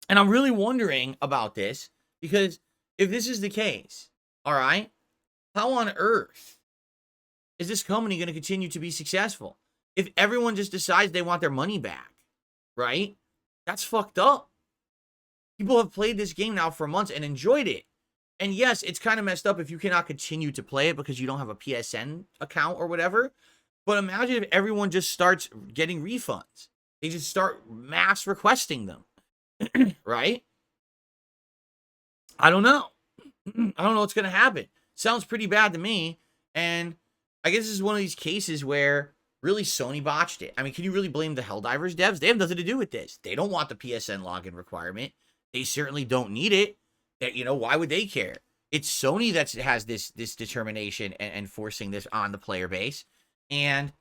Speaker 1: And I'm really wondering about this, because if this is the case, all right, how on earth is this company going to continue to be successful? If everyone just decides they want their money back, right? That's fucked up. People have played this game now for months and enjoyed it. And yes, it's kind of messed up if you cannot continue to play it because you don't have a PSN account or whatever. But imagine if everyone just starts getting refunds. They just start mass requesting them, right? I don't know. I don't know what's going to happen. Sounds pretty bad to me. And I guess this is one of these cases where really Sony botched it. I mean, can you really blame the Helldivers devs? They have nothing to do with this. They don't want the PSN login requirement. They certainly don't need it. You know, why would they care? It's Sony that has this determination and forcing this on the player base. And,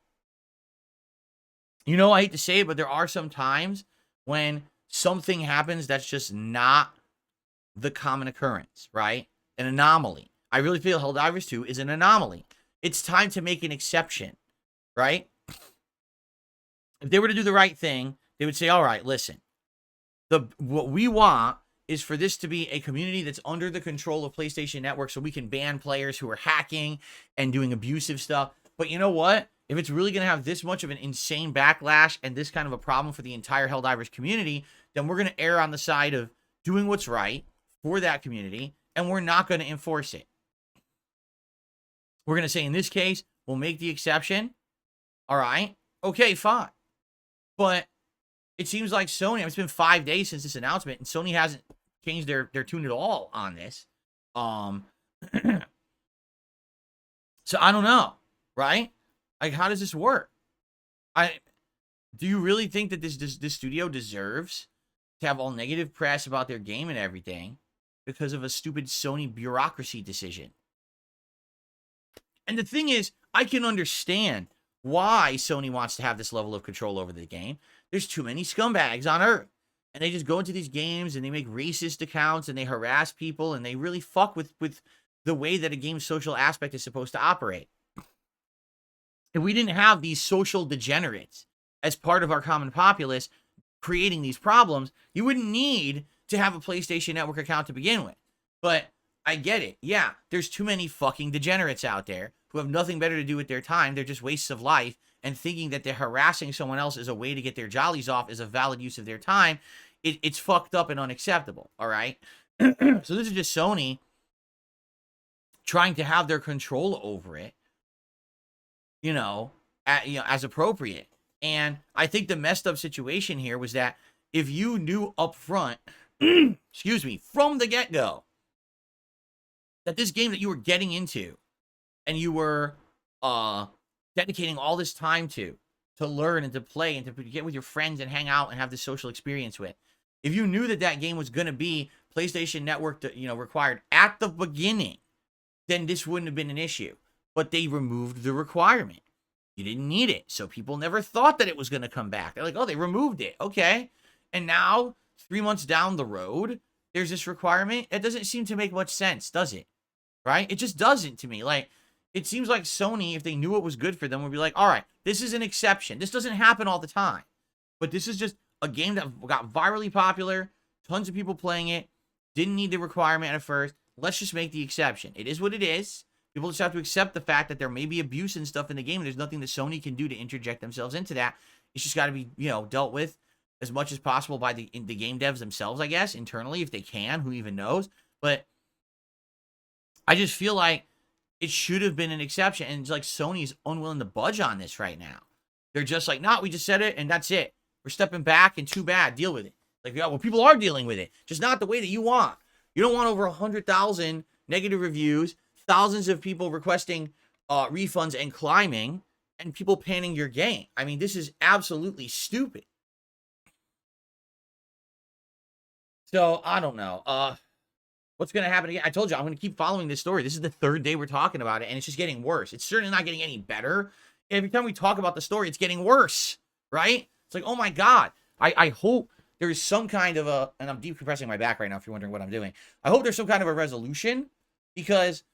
Speaker 1: you know, I hate to say it, but there are some times when something happens that's just not the common occurrence, right? An anomaly. I really feel Helldivers 2 is an anomaly. It's time to make an exception, right? If they were to do the right thing, they would say, all right, listen, what we want is for this to be a community that's under the control of PlayStation Network so we can ban players who are hacking and doing abusive stuff. But you know what? If it's really going to have this much of an insane backlash and this kind of a problem for the entire Helldivers community, then we're going to err on the side of doing what's right for that community, and we're not going to enforce it. We're going to say, in this case, we'll make the exception. All right. Okay, fine. But it seems like Sony, I mean, it's been 5 days since this announcement, and Sony hasn't changed their tune at all on this. So I don't know, right? Like, how does this work? Do you really think that this studio deserves to have all negative press about their game and everything because of a stupid Sony bureaucracy decision? And the thing is, I can understand why Sony wants to have this level of control over the game. There's too many scumbags on Earth. And they just go into these games and they make racist accounts and they harass people and they really fuck with the way that a game's social aspect is supposed to operate. If we didn't have these social degenerates as part of our common populace creating these problems, you wouldn't need to have a PlayStation Network account to begin with. But I get it. Yeah, there's too many fucking degenerates out there who have nothing better to do with their time. They're just wastes of life, and thinking that they're harassing someone else as a way to get their jollies off is a valid use of their time. It's fucked up and unacceptable, all right? So this is just Sony trying to have their control over it, as appropriate. And I think the messed up situation here was that if you knew up front, from the get-go, that this game that you were getting into and you were dedicating all this time to learn and to play and to get with your friends and hang out and have this social experience with, if you knew that game was going to be PlayStation Network, required at the beginning, then this wouldn't have been an issue. But they removed the requirement. You didn't need it. So people never thought that it was going to come back. They're like, oh, they removed it. Okay. And now, 3 months down the road, there's this requirement. It doesn't seem to make much sense, does it? Right? It just doesn't to me. Like, it seems like Sony, if they knew what was good for them, would be like, all right, this is an exception. This doesn't happen all the time. But this is just a game that got virally popular. Tons of people playing it. Didn't need the requirement at first. Let's just make the exception. It is what it is. People just have to accept the fact that there may be abuse and stuff in the game. There's nothing that Sony can do to interject themselves into that. It's just got to be, dealt with as much as possible by the game devs themselves, I guess, internally, if they can. Who even knows? But I just feel like it should have been an exception. And it's like Sony's unwilling to budge on this right now. They're just like, nah, we just said it, and that's it. We're stepping back, and too bad. Deal with it. Like, yeah, well, people are dealing with it. Just not the way that you want. You don't want over 100,000 negative reviews, thousands of people requesting refunds and climbing, and people panning your game. I mean, this is absolutely stupid. So, I don't know. What's going to happen again? I told you, I'm going to keep following this story. This is the third day we're talking about it, and it's just getting worse. It's certainly not getting any better. Every time we talk about the story, it's getting worse, right? It's like, oh my God. I hope there's some kind of a, and I'm decompressing my back right now if you're wondering what I'm doing. I hope there's some kind of a resolution, because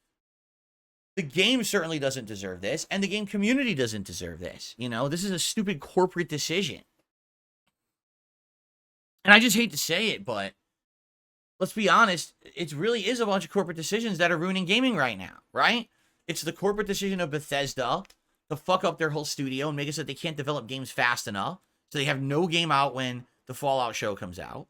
Speaker 1: the game certainly doesn't deserve this, and the game community doesn't deserve this. This is a stupid corporate decision. And I just hate to say it, but let's be honest, it really is a bunch of corporate decisions that are ruining gaming right now, right? It's the corporate decision of Bethesda to fuck up their whole studio and make it so that they can't develop games fast enough, so they have no game out when the Fallout show comes out.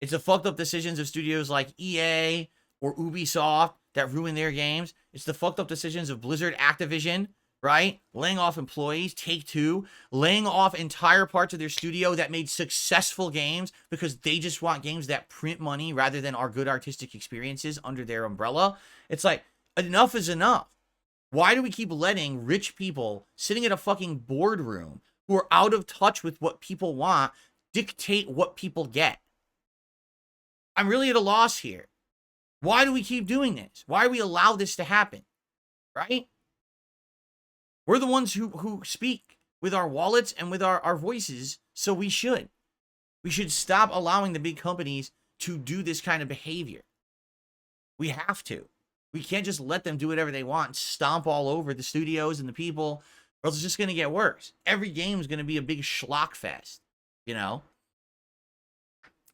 Speaker 1: It's the fucked up decisions of studios like EA or Ubisoft that ruin their games. It's the fucked up decisions of Blizzard, Activision, right? Laying off employees, Take-Two, laying off entire parts of their studio that made successful games because they just want games that print money rather than are good artistic experiences under their umbrella. It's like, enough is enough. Why do we keep letting rich people sitting in a fucking boardroom who are out of touch with what people want dictate what people get? I'm really at a loss here. Why do we keep doing this? Why do we allow this to happen? Right? We're the ones who speak with our wallets and with our voices, so we should. We should stop allowing the big companies to do this kind of behavior. We have to. We can't just let them do whatever they want and stomp all over the studios and the people, or else it's just going to get worse. Every game is going to be a big schlock fest,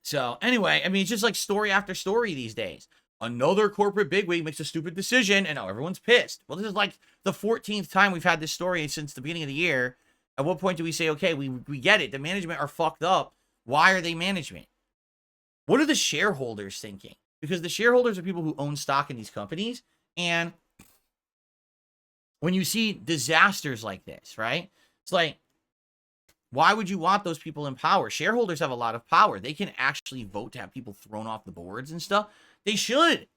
Speaker 1: So, anyway, I mean, it's just like story after story these days. Another corporate bigwig makes a stupid decision, and now everyone's pissed. Well, this is like the 14th time we've had this story since the beginning of the year. At what point do we say, okay, we get it. The management are fucked up. Why are they management? What are the shareholders thinking? Because the shareholders are people who own stock in these companies. And when you see disasters like this, right? It's like, why would you want those people in power? Shareholders have a lot of power. They can actually vote to have people thrown off the boards and stuff. They should.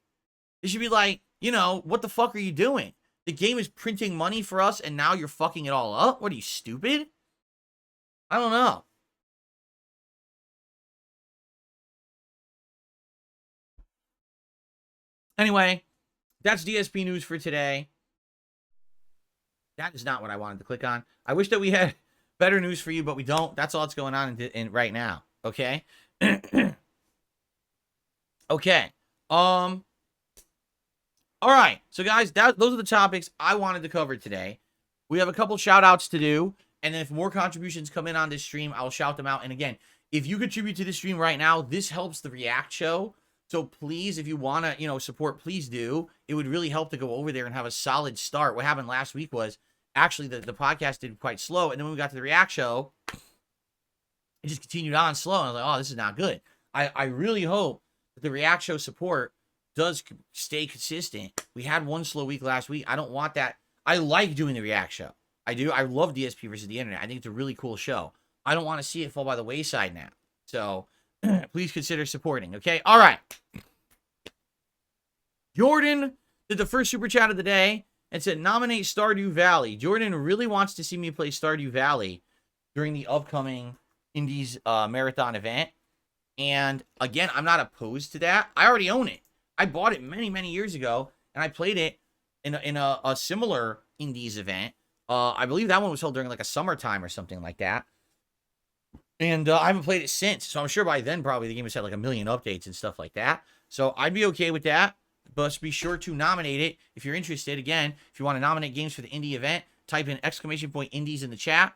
Speaker 1: They should be like, what the fuck are you doing? The game is printing money for us, and now you're fucking it all up? What are you, stupid? I don't know. Anyway, that's DSP news for today. That is not what I wanted to click on. I wish that we had better news for you, but we don't. That's all that's going on in right now. Okay? Okay. All right. So, guys, those are the topics I wanted to cover today. We have a couple shout-outs to do, and then if more contributions come in on this stream, I'll shout them out. And again, if you contribute to the stream right now, this helps the React show. So please, if you want to, support, please do. It would really help to go over there and have a solid start. What happened last week was, actually, the podcast did quite slow. And then when we got to the React show, it just continued on slow. And I was like, oh, this is not good. I really hope that the React show support does stay consistent. We had one slow week last week. I don't want that. I like doing the React show. I do. I love DSP versus the internet. I think it's a really cool show. I don't want to see it fall by the wayside now. So please consider supporting. Okay. All right. Jordan did the first super chat of the day and said, nominate Stardew Valley. Jordan really wants to see me play Stardew Valley during the upcoming Indies marathon event. And again, I'm not opposed to that. I already own it. I bought it many, many years ago, and I played it in a similar Indies event. I believe that one was held during like a summertime or something like that. And I haven't played it since, so I'm sure by then probably the game has had like a million updates and stuff like that. So I'd be okay with that. But be sure to nominate it if you're interested. Again, if you want to nominate games for the indie event, type in !indies in the chat.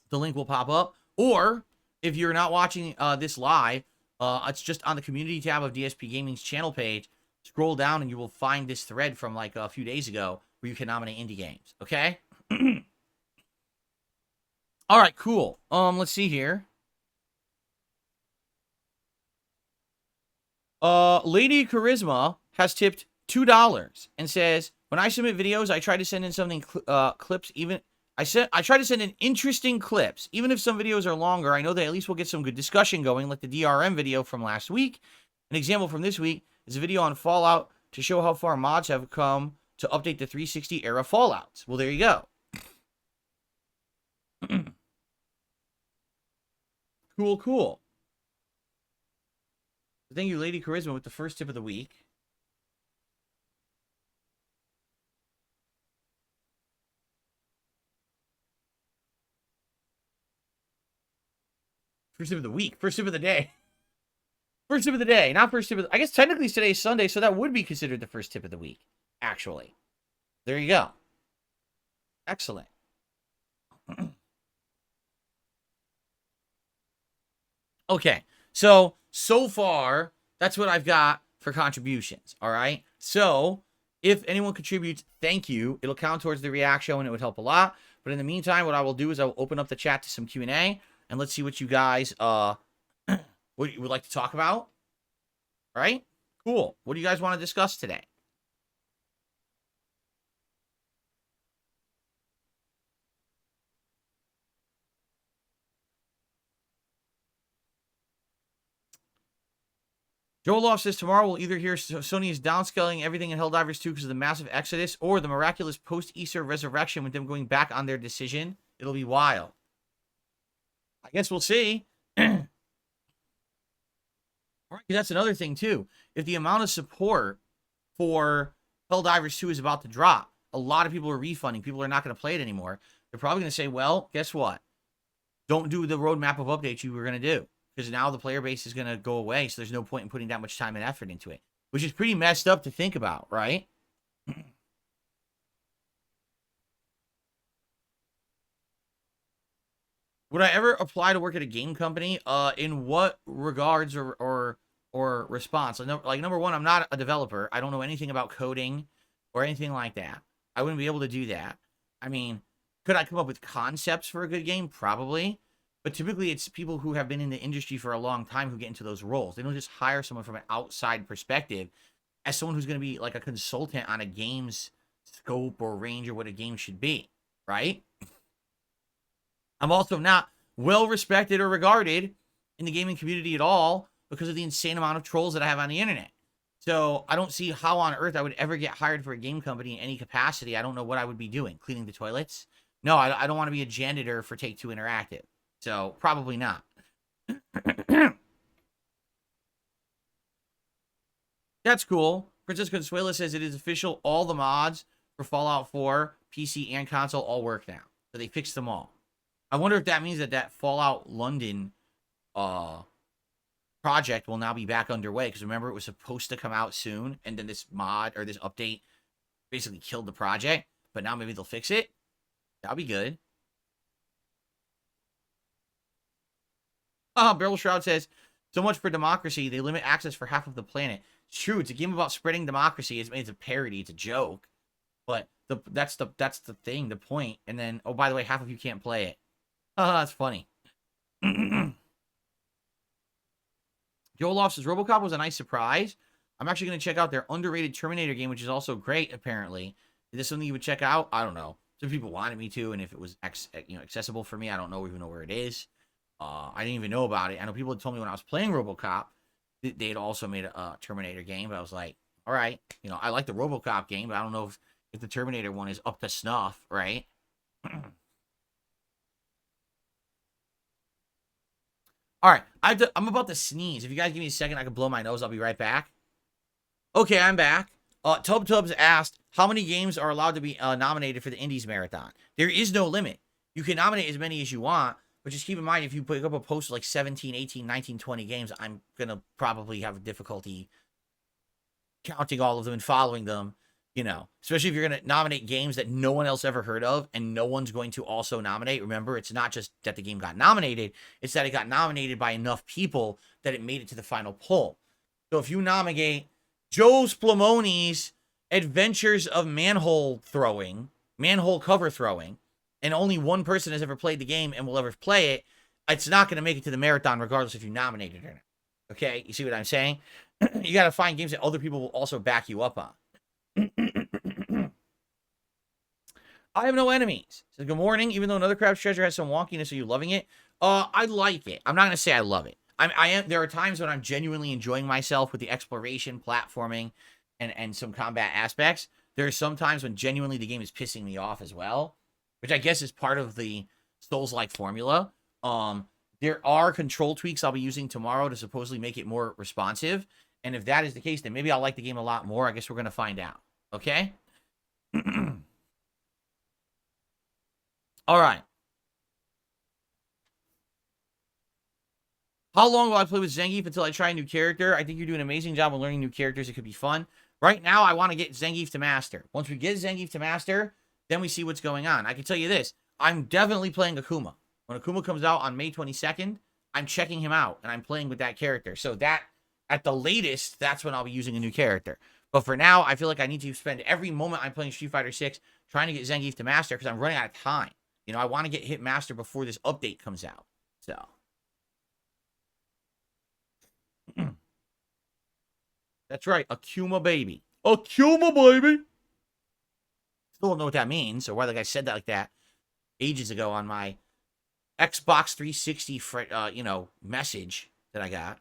Speaker 1: The link will pop up. Or if you're not watching this live, it's just on the community tab of DSP Gaming's channel page. Scroll down and you will find this thread from like a few days ago where you can nominate indie games. Okay? All right, cool. Let's see here. Lady Charisma has tipped $2 and says, when I submit videos, I try to send in something clips even I try to send in interesting clips. Even if some videos are longer, I know that at least we'll get some good discussion going, like the DRM video from last week. An example from this week is a video on Fallout to show how far mods have come to update the 360 era Fallouts. Well, there you go. Cool. Thank you, Lady Charisma, with the first tip of the week. First tip of the week. First tip of the day. First tip of the day. Not first tip of the... I guess technically today's Sunday, so that would be considered the first tip of the week, actually. There you go. Excellent. Okay. So far, that's what I've got for contributions, all right? So, if anyone contributes, thank you. It'll count towards the React show, and it would help a lot. But in the meantime, what I will do is I will open up the chat to some Q&A, and let's see what you guys what you would like to talk about. All right? Cool. What do you guys want to discuss today? Joel says tomorrow we'll either hear Sony is downscaling everything in Helldivers 2 because of the massive exodus, or the miraculous post-Easter resurrection with them going back on their decision. It'll be wild. I guess we'll see. All right, that's another thing too. If the amount of support for Helldivers 2 is about to drop, a lot of people are refunding. People are not going to play it anymore. They're probably going to say, well, guess what? Don't do the roadmap of updates you were going to do. Because now the player base is going to go away, so there's no point in putting that much time and effort into it. Which is pretty messed up to think about, right? Would I ever apply to work at a game company? In what regards or response? Like, number one, I'm not a developer. I don't know anything about coding or anything like that. I wouldn't be able to do that. I mean, could I come up with concepts for a good game? Probably. But typically, it's people who have been in the industry for a long time who get into those roles. They don't just hire someone from an outside perspective as someone who's going to be like a consultant on a game's scope or range or what a game should be, right? I'm also not well respected or regarded in the gaming community at all because of the insane amount of trolls that I have on the internet. So I don't see how on earth I would ever get hired for a game company in any capacity. I don't know what I would be doing. Cleaning the toilets? No, I don't want to be a janitor for Take-Two Interactive. So, probably not. That's cool. Princess Consuela says it is official. All the mods for Fallout 4, PC, and console all work now. So they fixed them all. I wonder if that means that Fallout London project will now be back underway. Because remember, it was supposed to come out soon. And then this mod, or this update, basically killed the project. But now maybe they'll fix it. That'll be good. Barrel Shroud says, so much for democracy. They limit access for half of the planet. It's true. It's a game about spreading democracy. It's a parody. It's a joke. But that's the thing, the point. And then, oh, by the way, half of you can't play it. That's funny. Joel says, RoboCop was a nice surprise. I'm actually going to check out their underrated Terminator game, which is also great, apparently. Is this something you would check out? I don't know. Some people wanted me to, and if it was accessible for me, I don't even know where it is. I didn't even know about it. I know people had told me when I was playing RoboCop, they had also made a Terminator game, but I was like, all right, I like the RoboCop game, but I don't know if the Terminator one is up to snuff, right? All right, I'm about to sneeze. If you guys give me a second, I can blow my nose. I'll be right back. Okay, I'm back. Tubs asked, how many games are allowed to be nominated for the Indies Marathon? There is no limit. You can nominate as many as you want, But just keep in mind, if you pick up a post like 17, 18, 19, 20 games, I'm going to probably have difficulty counting all of them and following them, especially if you're going to nominate games that no one else ever heard of and no one's going to also nominate. Remember, it's not just that the game got nominated, it's that it got nominated by enough people that it made it to the final poll. So if you nominate Joe Splamoni's Adventures of Manhole Cover Throwing, and only one person has ever played the game and will ever play it, it's not going to make it to the marathon regardless if you nominate it or not. Okay? You see what I'm saying? You got to find games that other people will also back you up on. I have no enemies. So good morning. Even though Another Crab's Treasure has some wonkiness, are you loving it? I like it. I'm not going to say I love it. I am. There are times when I'm genuinely enjoying myself with the exploration, platforming, and some combat aspects. There are some times when genuinely the game is pissing me off as well, which I guess is part of the Souls-like formula. There are control tweaks I'll be using tomorrow to supposedly make it more responsive. And if that is the case, then maybe I'll like the game a lot more. I guess we're going to find out. Okay? All right. How long will I play with Zangief until I try a new character? I think you do an amazing job of learning new characters. It could be fun. Right now, I want to get Zangief to Master. Once we get Zangief to Master, then we see what's going on. I can tell you this. I'm definitely playing Akuma. When Akuma comes out on May 22nd, I'm checking him out, and I'm playing with that character. So that, at the latest, that's when I'll be using a new character. But for now, I feel like I need to spend every moment I'm playing Street Fighter 6 trying to get Zangief to Master because I'm running out of time. I want to get hit Master before this update comes out. So. That's right, Akuma baby. Akuma baby! Still don't know what that means, or why the guy said that like that ages ago on my Xbox 360, message that I got.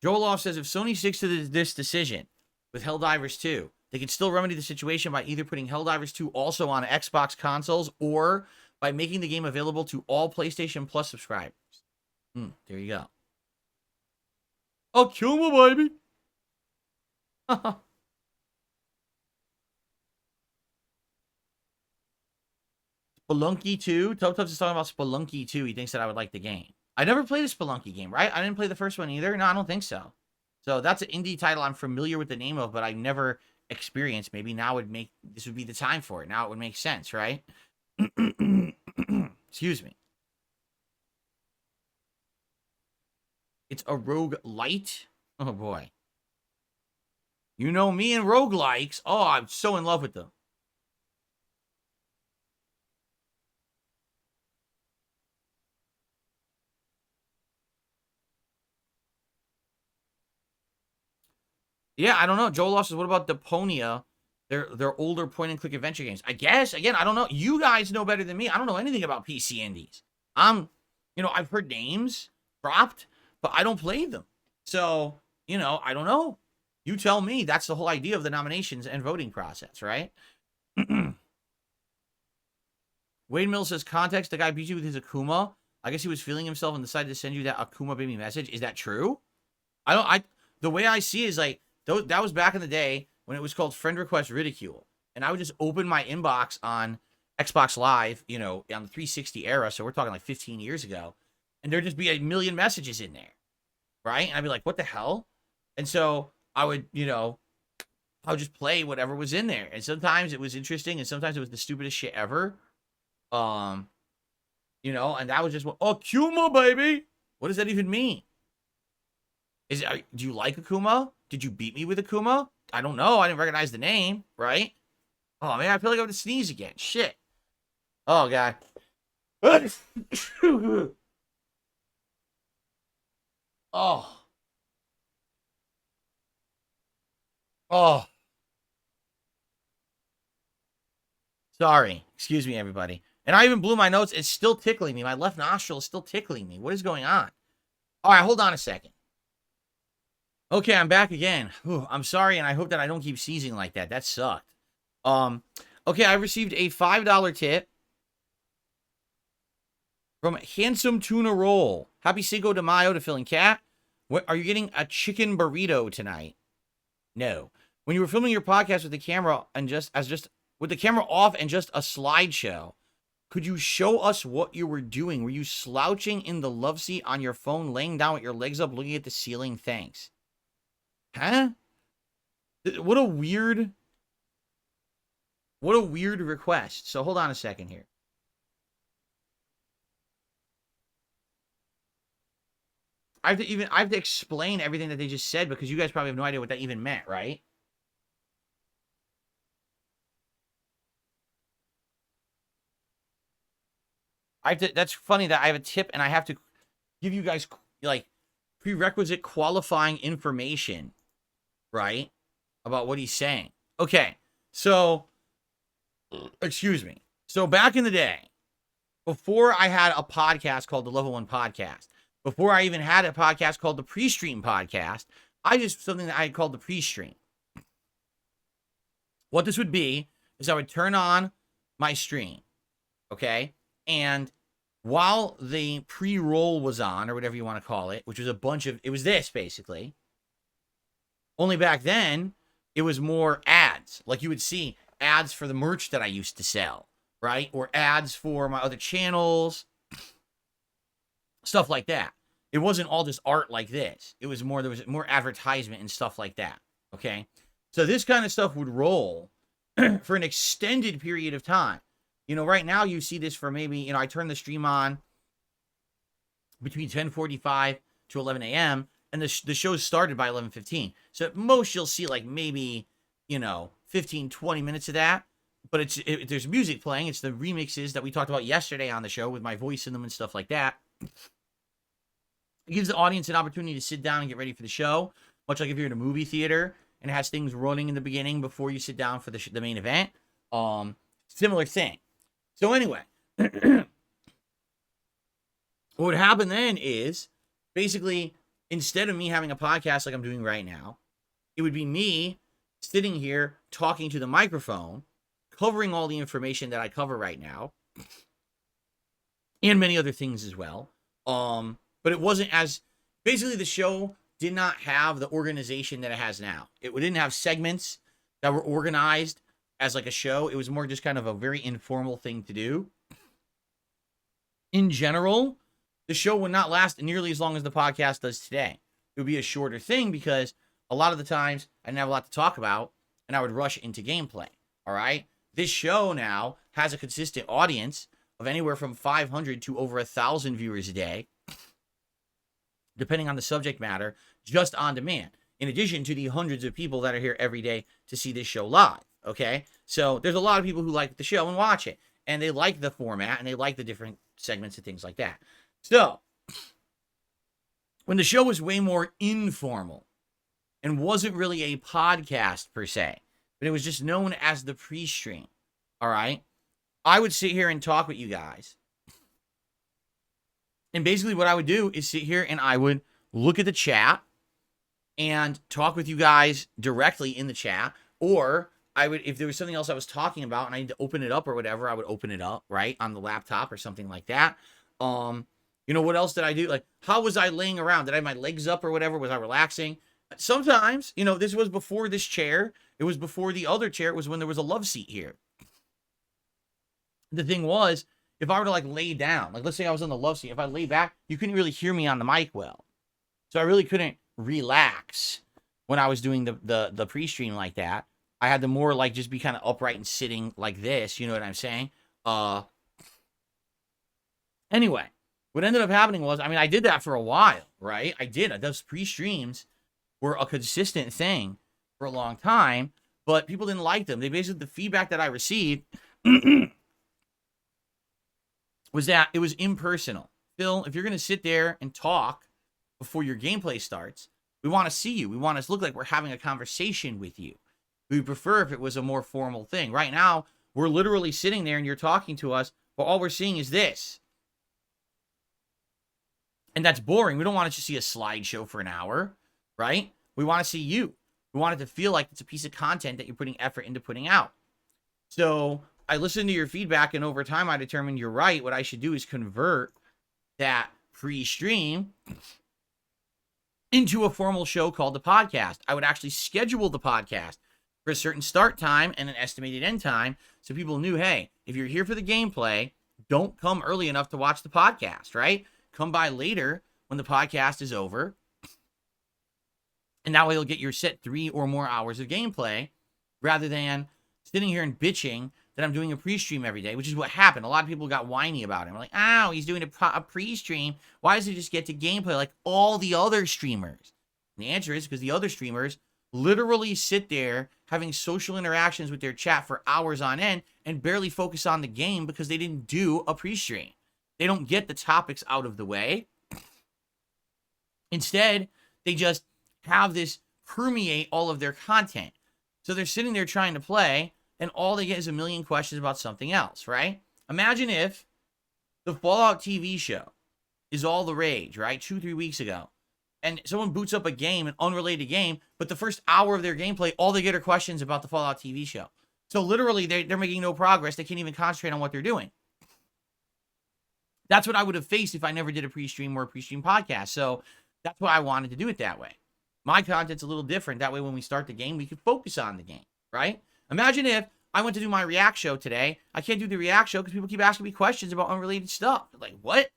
Speaker 1: Joeloff says, if Sony sticks to this decision with Helldivers 2, they can still remedy the situation by either putting Helldivers 2 also on Xbox consoles or by making the game available to all PlayStation Plus subscribers. There you go. Akuma, baby! Spelunky 2? Tub is talking about Spelunky 2. He thinks that I would like the game. I never played a Spelunky game, right? I didn't play the first one either. No, I don't think so. So that's an indie title I'm familiar with the name of, but I've never experienced. Maybe now this would be the time for it. Now it would make sense, right? Excuse me. It's a roguelite? Oh, boy. You know me and roguelikes. Oh, I'm so in love with them. Yeah, I don't know. Joel Loss says, what about Deponia? They're older point-and-click adventure games. I guess, again, I don't know. You guys know better than me. I don't know anything about PC indies. I've heard names dropped, but I don't play them. So, I don't know. You tell me. That's the whole idea of the nominations and voting process, right? Wade Mills says, context, the guy beat you with his Akuma. I guess he was feeling himself and decided to send you that Akuma baby message. Is that true? The way I see it is like, that was back in the day when it was called friend request ridicule. And I would just open my inbox on Xbox Live, on the 360 era. So we're talking like 15 years ago. And there'd just be a million messages in there. Right? And I'd be like, what the hell? And so I would, I would just play whatever was in there. And sometimes it was interesting and sometimes it was the stupidest shit ever. And that was just, Akuma, baby! What does that even mean? Do you like Akuma? Did you beat me with Akuma? I don't know. I didn't recognize the name, right? Oh, man, I feel like I'm going to sneeze again. Shit. Oh, God. Oh. Oh. Sorry. Excuse me, everybody. And I even blew my nose. It's still tickling me. My left nostril is still tickling me. What is going on? All right, hold on a second. Okay, I'm back again. Whew, I'm sorry, and I hope that I don't keep sneezing like that. That sucked. Okay, I received a $5 tip from Handsome Tuna Roll. Happy Cinco de Mayo to Phil and Kat. Are you getting a chicken burrito tonight? No. When you were filming your podcast with the camera and just with the camera off and just a slideshow, could you show us what you were doing? Were you slouching in the love seat on your phone, laying down with your legs up, looking at the ceiling? Thanks. Huh? What a weird request. So hold on a second here. I have to explain everything that they just said because you guys probably have no idea what that even meant, right? That's funny that I have a tip and I have to give you guys like prerequisite qualifying information, right? About what he's saying. Okay. So, excuse me. So back in the day, before I had a podcast called the Level 1 Podcast, before I even had a podcast called the Pre-Stream Podcast, I just something that I had called the Pre-Stream. What this would be is I would turn on my stream, okay? And while the pre-roll was on, or whatever you want to call it, which was it was this, basically. Only back then, it was more ads. Like you would see ads for the merch that I used to sell, right? Or ads for my other channels. Stuff like that. It wasn't all just art like this. It was more, there was more advertisement and stuff like that, okay? So this kind of stuff would roll for an extended period of time. You know, right now you see this for maybe, I turn the stream on between 10:45 to 11 a.m. and the show started by 11:15. So at most you'll see like maybe, 15, 20 minutes of that. But there's music playing. It's the remixes that we talked about yesterday on the show with my voice in them and stuff like that. It gives the audience an opportunity to sit down and get ready for the show, much like if you're in a movie theater and it has things running in the beginning before you sit down for the main event. Similar thing. So anyway, what would happen then is basically instead of me having a podcast like I'm doing right now, it would be me sitting here talking to the microphone, covering all the information that I cover right now, and many other things as well. But it wasn't as basically the show did not have the organization that it has now. It didn't have segments that were organized as like a show. It was more just kind of a very informal thing to do. In general, the show would not last nearly as long as the podcast does today. It would be a shorter thing because a lot of the times I didn't have a lot to talk about and I would rush into gameplay. All right. This show now has a consistent audience of anywhere from 500 to over 1,000 viewers a day, depending on the subject matter, just on demand. In addition to the hundreds of people that are here every day to see this show live. Okay, so there's a lot of people who like the show and watch it, and they like the format, and they like the different segments and things like that. So, when the show was way more informal and wasn't really a podcast per se, but it was just known as the pre-stream, all right, I would sit here and talk with you guys. And basically what I would do is sit here and I would look at the chat and talk with you guys directly in the chat, or I would, if there was something else I was talking about and I need to open it up or whatever, I would open it up, right, on the laptop or something like that. What else did I do? Like, how was I laying around? Did I have my legs up or whatever? Was I relaxing? Sometimes, this was before this chair. It was before the other chair. It was when there was a love seat here. The thing was, if I were to like lay down, like let's say I was on the love seat, if I lay back, you couldn't really hear me on the mic well. So I really couldn't relax when I was doing the pre-stream like that. I had to more like just be kind of upright and sitting like this. You know what I'm saying? Anyway, what ended up happening was, I did that for a while, right? I did. Those pre-streams were a consistent thing for a long time, but people didn't like them. They basically, the feedback that I received was that it was impersonal. Phil, if you're going to sit there and talk before your gameplay starts, we want to see you. We want it to look like we're having a conversation with you. We prefer if it was a more formal thing. Right now, we're literally sitting there and you're talking to us, but all we're seeing is this. And that's boring. We don't want to just see a slideshow for an hour, right? We want to see you. We want it to feel like it's a piece of content that you're putting effort into putting out. So I listened to your feedback, and over time I determined you're right. What I should do is convert that pre-stream into a formal show called the podcast. I would actually schedule the podcast for a certain start time and an estimated end time, so people knew, hey, if you're here for the gameplay, don't come early enough to watch the podcast, right? Come by later when the podcast is over, and that way you'll get your set 3 or more hours of gameplay, rather than sitting here and bitching that I'm doing a pre-stream every day, which is what happened. A lot of people got whiny about it. I'm like, oh, he's doing a pre-stream. Why does he just get to gameplay like all the other streamers? And the answer is because the other streamers literally sit there having social interactions with their chat for hours on end and barely focus on the game because they didn't do a pre-stream. They don't get the topics out of the way. Instead, they just have this permeate all of their content. So they're sitting there trying to play, and all they get is a million questions about something else, right? Imagine if the Fallout TV show is all the rage, right? 2-3 weeks ago. And someone boots up a game, an unrelated game, but the first hour of their gameplay, all they get are questions about the Fallout TV show. So literally, they're making no progress. They can't even concentrate on what they're doing. That's what I would have faced if I never did a pre-stream or a pre-stream podcast. So that's why I wanted to do it that way. My content's a little different. That way, when we start the game, we can focus on the game, right? Imagine if I went to do my React show today. I can't do the React show because people keep asking me questions about unrelated stuff. Like, what?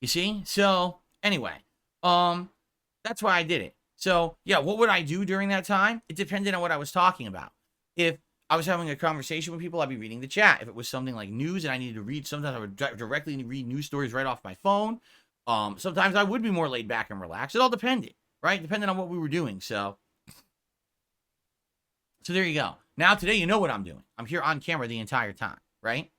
Speaker 1: You see? So, anyway, that's why I did it. So, yeah, what would I do during that time? It depended on what I was talking about. If I was having a conversation with people, I'd be reading the chat. If it was something like news and I needed to read, sometimes I would directly read news stories right off my phone. Sometimes I would be more laid back and relaxed. It all depended, right? Depending on what we were doing. So there you go. Now today, you know what I'm doing. I'm here on camera the entire time, right?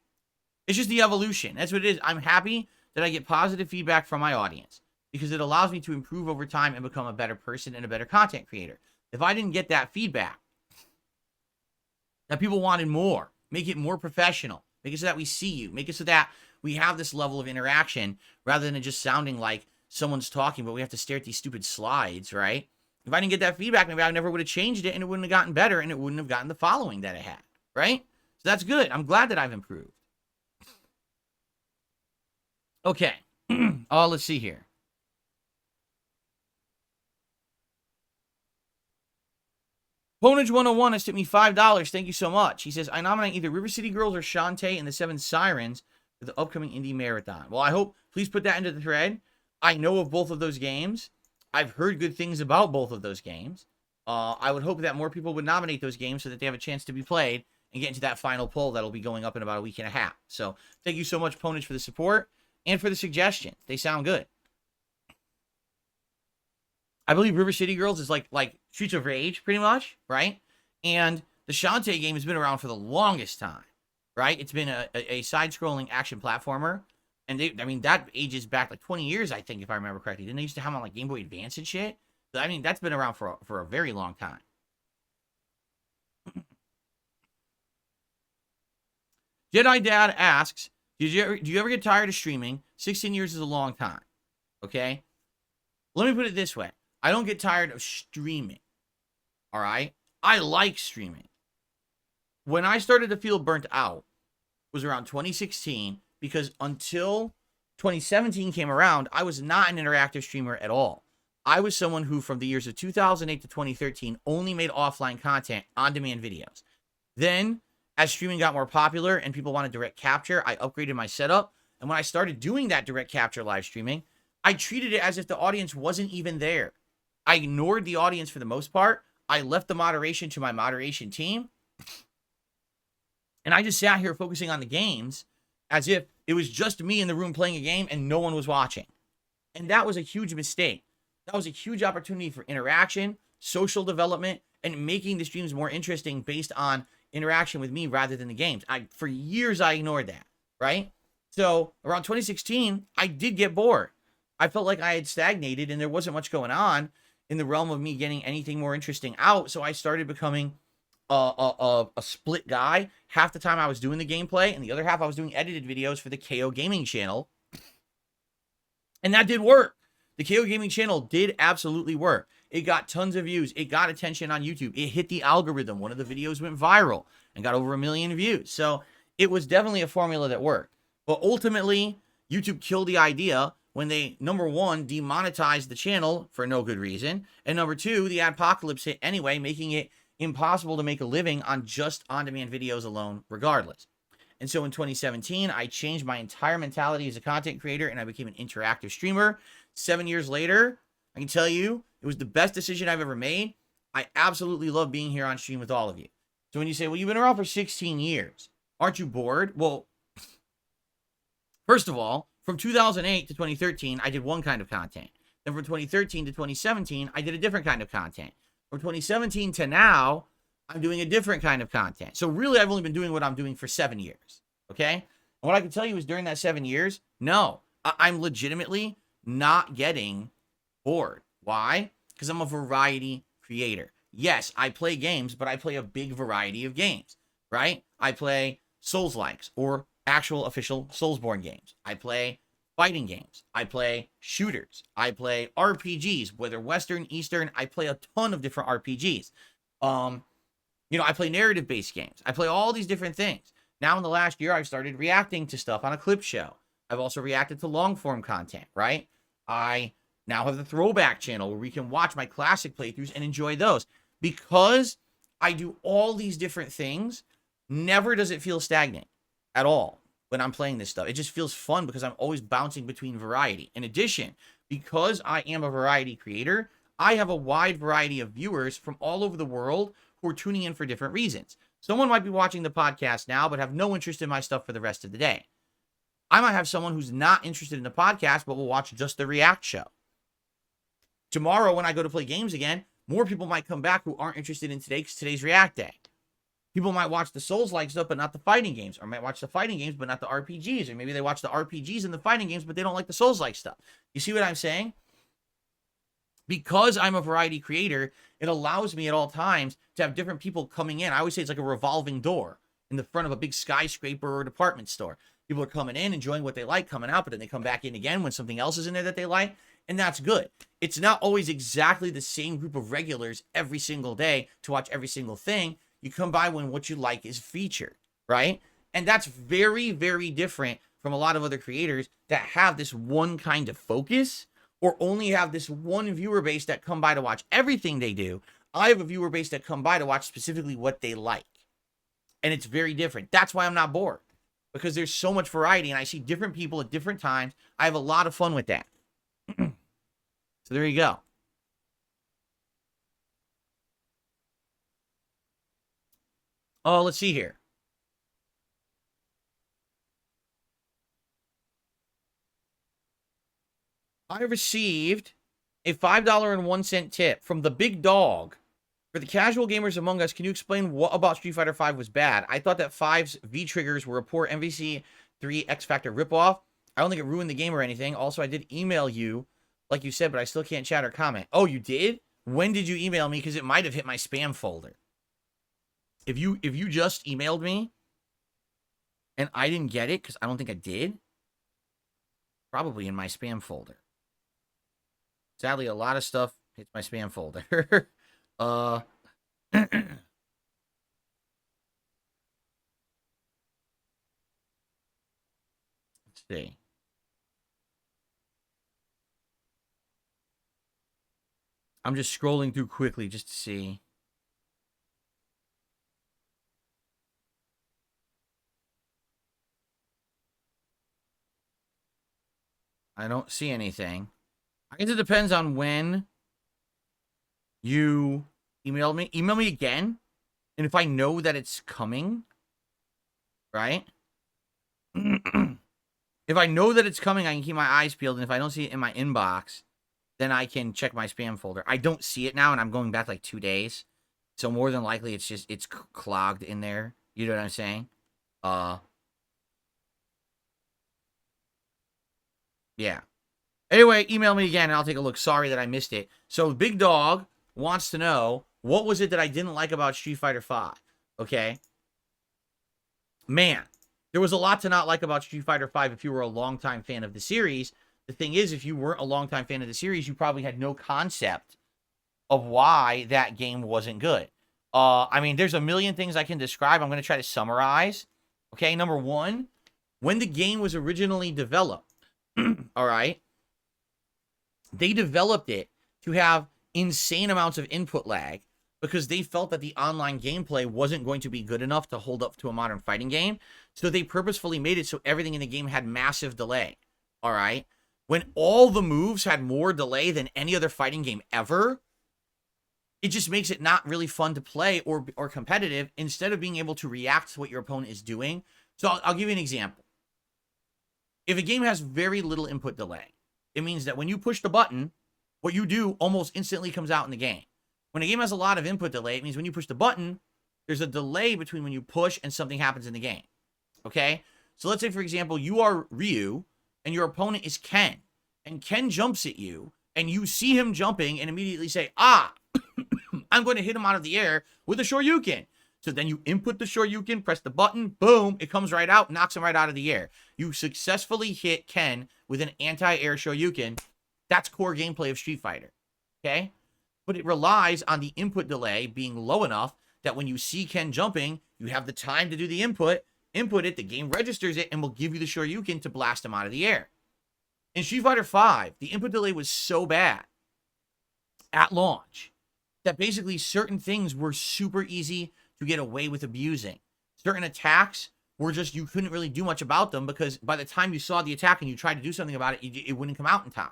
Speaker 1: It's just the evolution. That's what it is. I'm happy that I get positive feedback from my audience because it allows me to improve over time and become a better person and a better content creator. If I didn't get that feedback, that people wanted more, make it more professional, make it so that we see you, make it so that we have this level of interaction rather than it just sounding like someone's talking, but we have to stare at these stupid slides, right? If I didn't get that feedback, maybe I never would have changed it and it wouldn't have gotten better and it wouldn't have gotten the following that it had, right? So that's good. I'm glad that I've improved. Okay. Let's see here. Ponage 101 has tipped me $5. Thank you so much. He says, I nominate either River City Girls or Shantae and the Seven Sirens for the upcoming Indie Marathon. Well, I hope, please put that into the thread. I know of both of those games. I've heard good things about both of those games. I would hope that more people would nominate those games so that they have a chance to be played and get into that final poll that'll be going up in about a week and a half. So thank you so much, Ponage, for the support and for the suggestions. They sound good. I believe River City Girls is like Streets of Rage, pretty much, right? And the Shantae game has been around for the longest time, right? It's been a side-scrolling action platformer. And that ages back like 20 years, I think, if I remember correctly. Didn't they used to have them on like Game Boy Advance and shit? So, that's been around for a very long time. Jedi Dad asks, do you ever get tired of streaming? 16 years is a long time. Okay? Let me put it this way. I don't get tired of streaming. All right? I like streaming. When I started to feel burnt out was around 2016, because until 2017 came around, I was not an interactive streamer at all. I was someone who, from the years of 2008 to 2013, only made offline content, on-demand videos. Then, as streaming got more popular and people wanted direct capture, I upgraded my setup. And when I started doing that direct capture live streaming, I treated it as if the audience wasn't even there. I ignored the audience for the most part. I left the moderation to my moderation team. And I just sat here focusing on the games as if it was just me in the room playing a game and no one was watching. And that was a huge mistake. That was a huge opportunity for interaction, social development, and making the streams more interesting based on interaction with me rather than the games. For years, I ignored that, right? So around 2016, I did get bored. I felt like I had stagnated and there wasn't much going on in the realm of me getting anything more interesting out. So I started becoming a split guy. Half the time I was doing the gameplay and the other half I was doing edited videos for the KO Gaming channel. And that did work. The KO Gaming channel did absolutely work. It got tons of views. It got attention on YouTube. It hit the algorithm. One of the videos went viral and got over 1 million views. So it was definitely a formula that worked. But ultimately, YouTube killed the idea when they, number one, demonetized the channel for no good reason, and number two, the adpocalypse hit anyway, making it impossible to make a living on just on-demand videos alone, regardless. And so in 2017, I changed my entire mentality as a content creator, and I became an interactive streamer. 7 years later, I can tell you, it was the best decision I've ever made. I absolutely love being here on stream with all of you. So when you say, well, you've been around for 16 years, aren't you bored? Well, first of all, from 2008 to 2013, I did one kind of content. Then from 2013 to 2017, I did a different kind of content. From 2017 to now, I'm doing a different kind of content. So really, I've only been doing what I'm doing for 7 years, okay? And what I can tell you is during that 7 years, no, I'm legitimately not getting bored. Why? Because I'm a variety creator. Yes, I play games, but I play a big variety of games, right? I play Souls-likes or actual official Soulsborne games. I play fighting games. I play shooters. I play RPGs, whether Western, Eastern. I play a ton of different RPGs. I play narrative-based games. I play all these different things. Now in the last year, I've started reacting to stuff on a clip show. I've also reacted to long-form content, right? I now have the throwback channel where we can watch my classic playthroughs and enjoy those. Because I do all these different things, never does it feel stagnant at all when I'm playing this stuff. It just feels fun because I'm always bouncing between variety. In addition, because I am a variety creator, I have a wide variety of viewers from all over the world who are tuning in for different reasons. Someone might be watching the podcast now but have no interest in my stuff for the rest of the day. I might have someone who's not interested in the podcast but will watch just the React show. Tomorrow when I go to play games again, more people might come back who aren't interested in today because today's React Day. People might watch the Souls-like stuff, but not the fighting games. Or might watch the fighting games, but not the RPGs. Or maybe they watch the RPGs and the fighting games, but they don't like the Souls-like stuff. You see what I'm saying? Because I'm a variety creator, it allows me at all times to have different people coming in. I always say it's like a revolving door in the front of a big skyscraper or department store. People are coming in, enjoying what they like, coming out, but then they come back in again when something else is in there that they like. And that's good. It's not always exactly the same group of regulars every single day to watch every single thing. You come by when what you like is featured, right? And that's very, very different from a lot of other creators that have this one kind of focus or only have this one viewer base that come by to watch everything they do. I have a viewer base that come by to watch specifically what they like. And it's very different. That's why I'm not bored, because there's so much variety and I see different people at different times. I have a lot of fun with that. So there you go. Oh, let's see here. I received a $5.01 tip from the big dog. For the casual gamers among us, can you explain what about Street Fighter V was bad? I thought that 5's V-triggers were a poor MVC3 X-Factor ripoff. I don't think it ruined the game or anything. Also, I did email you, like you said, but I still can't chat or comment. Oh, you did? When did you email me? Because it might have hit my spam folder. If you just emailed me and I didn't get it, because I don't think I did, probably in my spam folder. Sadly, a lot of stuff hits my spam folder. Let's see. I'm just scrolling through quickly just to see. I don't see anything. I guess it depends on when you emailed me. Email me again. And if I know that it's coming, right? If I know that it's coming, I can keep my eyes peeled. And if I don't see it in my inbox, then I can check my spam folder. I don't see it now, and I'm going back like 2 days. So more than likely, it's clogged in there. You know what I'm saying? Yeah. Anyway, email me again, and I'll take a look. Sorry that I missed it. So Big Dog wants to know, what was it that I didn't like about Street Fighter V? Okay. Man, there was a lot to not like about Street Fighter V if you were a longtime fan of the series. The thing is, if you weren't a longtime fan of the series, you probably had no concept of why that game wasn't good. I mean, there's a million things I can describe. I'm going to try to summarize. Okay, number one, when the game was originally developed, all right, They developed it to have insane amounts of input lag because they felt that the online gameplay wasn't going to be good enough to hold up to a modern fighting game. So they purposefully made it so everything in the game had massive delay. All right. When all the moves had more delay than any other fighting game ever, it just makes it not really fun to play or competitive instead of being able to react to what your opponent is doing. So I'll give you an example. If a game has very little input delay, it means that when you push the button, what you do almost instantly comes out in the game. When a game has a lot of input delay, it means when you push the button, there's a delay between when you push and something happens in the game. Okay? So let's say, for example, you are Ryu and your opponent is Ken. And Ken jumps at you and you see him jumping and immediately say, I'm going to hit him out of the air with a Shoryuken. So then you input the Shoryuken, press the button, boom, it comes right out, knocks him right out of the air. You successfully hit Ken with an anti-air Shoryuken. That's core gameplay of Street Fighter, okay? But it relies on the input delay being low enough that when you see Ken jumping, you have the time to do the input it, the game registers it, and will give you the Shoryuken to blast him out of the air. In Street Fighter V, the input delay was so bad at launch that basically certain things were super easy to get away with abusing. Certain attacks were just, you couldn't really do much about them because by the time you saw the attack and you tried to do something about it, it wouldn't come out in time.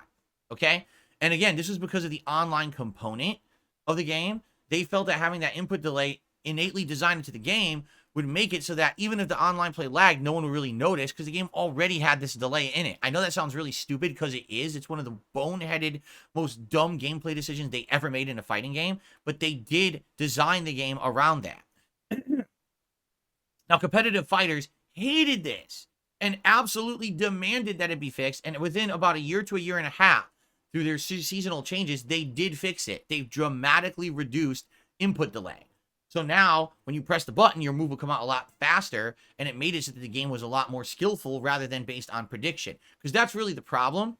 Speaker 1: Okay? And again, this is because of the online component of the game. They felt that having that input delay innately designed into the game would make it so that even if the online play lagged, no one would really notice because the game already had this delay in it. I know that sounds really stupid because it is. It's one of the boneheaded, most dumb gameplay decisions they ever made in a fighting game, but they did design the game around that. Now, competitive fighters hated this and absolutely demanded that it be fixed. And within about a year to a year and a half, through their seasonal changes, they did fix it. They dramatically reduced input delay. So now, when you press the button, your move will come out a lot faster, and it made it so that the game was a lot more skillful rather than based on prediction. Because that's really the problem.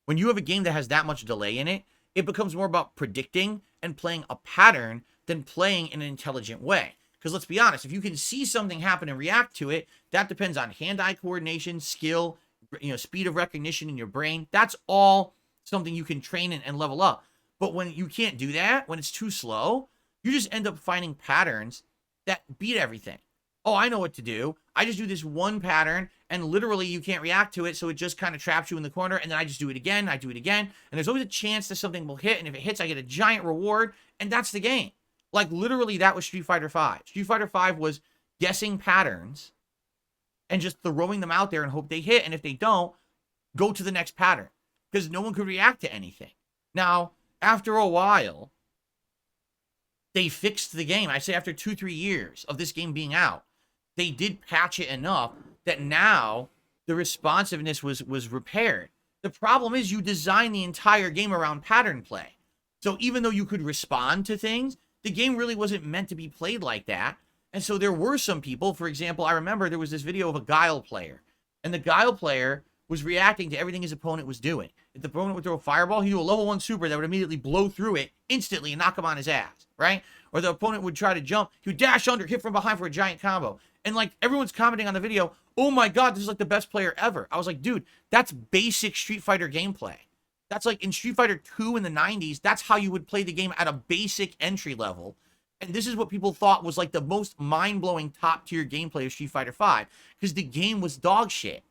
Speaker 1: When you have a game that has that much delay in it, it becomes more about predicting and playing a pattern than playing in an intelligent way. Because let's be honest, if you can see something happen and react to it, that depends on hand-eye coordination, skill, speed of recognition in your brain. That's all something you can train and level up. But when you can't do that, when it's too slow, you just end up finding patterns that beat everything. Oh, I know what to do. I just do this one pattern, and literally you can't react to it, so it just kind of traps you in the corner, and then I just do it again, and there's always a chance that something will hit, and if it hits, I get a giant reward, and that's the game. Like, literally, that was Street Fighter V. Street Fighter V was guessing patterns and just throwing them out there and hope they hit, and if they don't, go to the next pattern. Because no one could react to anything. Now, after a while, they fixed the game. I say after 2-3 years of this game being out, they did patch it enough that now the responsiveness was repaired. The problem is you design the entire game around pattern play. So even though you could respond to things, the game really wasn't meant to be played like that. And so there were some people, for example, I remember there was this video of a Guile player. And the Guile player was reacting to everything his opponent was doing. If the opponent would throw a fireball, he'd do a level 1 super that would immediately blow through it instantly and knock him on his ass, right? Or the opponent would try to jump, he would dash under, hit from behind for a giant combo. And like, everyone's commenting on the video, oh my god, this is like the best player ever. I was like, dude, that's basic Street Fighter gameplay. That's like in Street Fighter 2 in the 90s, that's how you would play the game at a basic entry level. And this is what people thought was like the most mind-blowing top-tier gameplay of Street Fighter V, because the game was dog shit.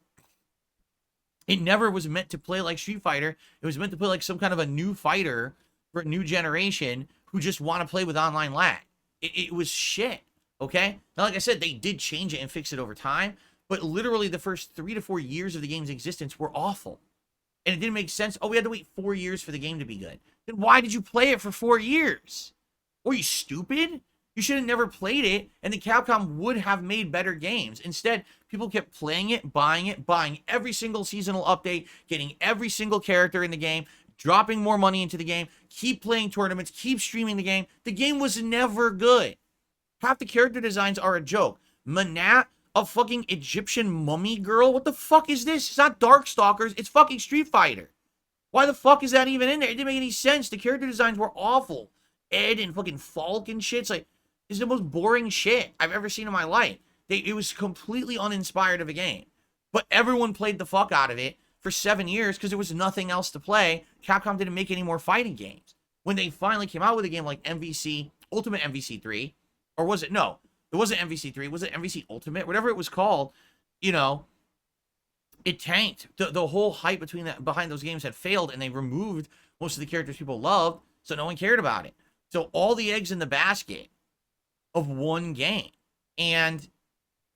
Speaker 1: It never was meant to play like Street Fighter. It was meant to play like some kind of a new fighter for a new generation who just want to play with online lag. It was shit, okay? Now, like I said, they did change it and fix it over time, but literally the first 3 to 4 years of the game's existence were awful. And it didn't make sense. Oh, we had to wait 4 years for the game to be good. Then why did you play it for 4 years? Were you stupid? You should have never played it, and the Capcom would have made better games. Instead, people kept playing it, buying every single seasonal update, getting every single character in the game, dropping more money into the game, keep playing tournaments, keep streaming the game. The game was never good. Half the character designs are a joke. Manat, a fucking Egyptian mummy girl? What the fuck is this? It's not Darkstalkers, it's fucking Street Fighter. Why the fuck is that even in there? It didn't make any sense. The character designs were awful. Ed and fucking Falk and shit. It's like, it's the most boring shit I've ever seen in my life. It was completely uninspired of a game. But everyone played the fuck out of it for 7 years because there was nothing else to play. Capcom didn't make any more fighting games. When they finally came out with a game like MVC, Ultimate MVC 3, or was it? No, it wasn't MVC 3. Was it MVC Ultimate? Whatever it was called, you know, it tanked. The whole hype behind those games had failed, and they removed most of the characters people loved, so no one cared about it. So all the eggs in the basket of one game. And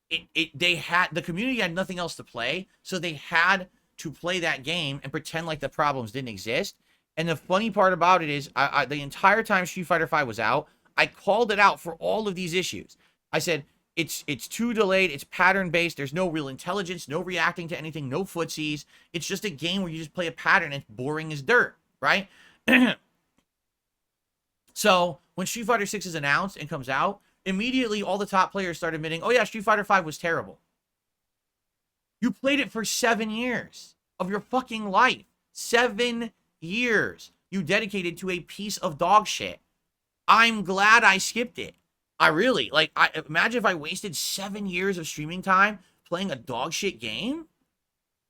Speaker 1: the community had nothing else to play, so they had to play that game and pretend like the problems didn't exist. And the funny part about it is, the entire time Street Fighter V was out, I called it out for all of these issues. I said, it's too delayed, it's pattern-based, there's no real intelligence, no reacting to anything, no footsies. It's just a game where you just play a pattern and it's boring as dirt, right? So, when Street Fighter 6 is announced and comes out, immediately all the top players start admitting, oh yeah, Street Fighter V was terrible. You played it for 7 years of your fucking life. 7 years you dedicated to a piece of dog shit. I'm glad I skipped it. I really, like, imagine if I wasted 7 years of streaming time playing a dog shit game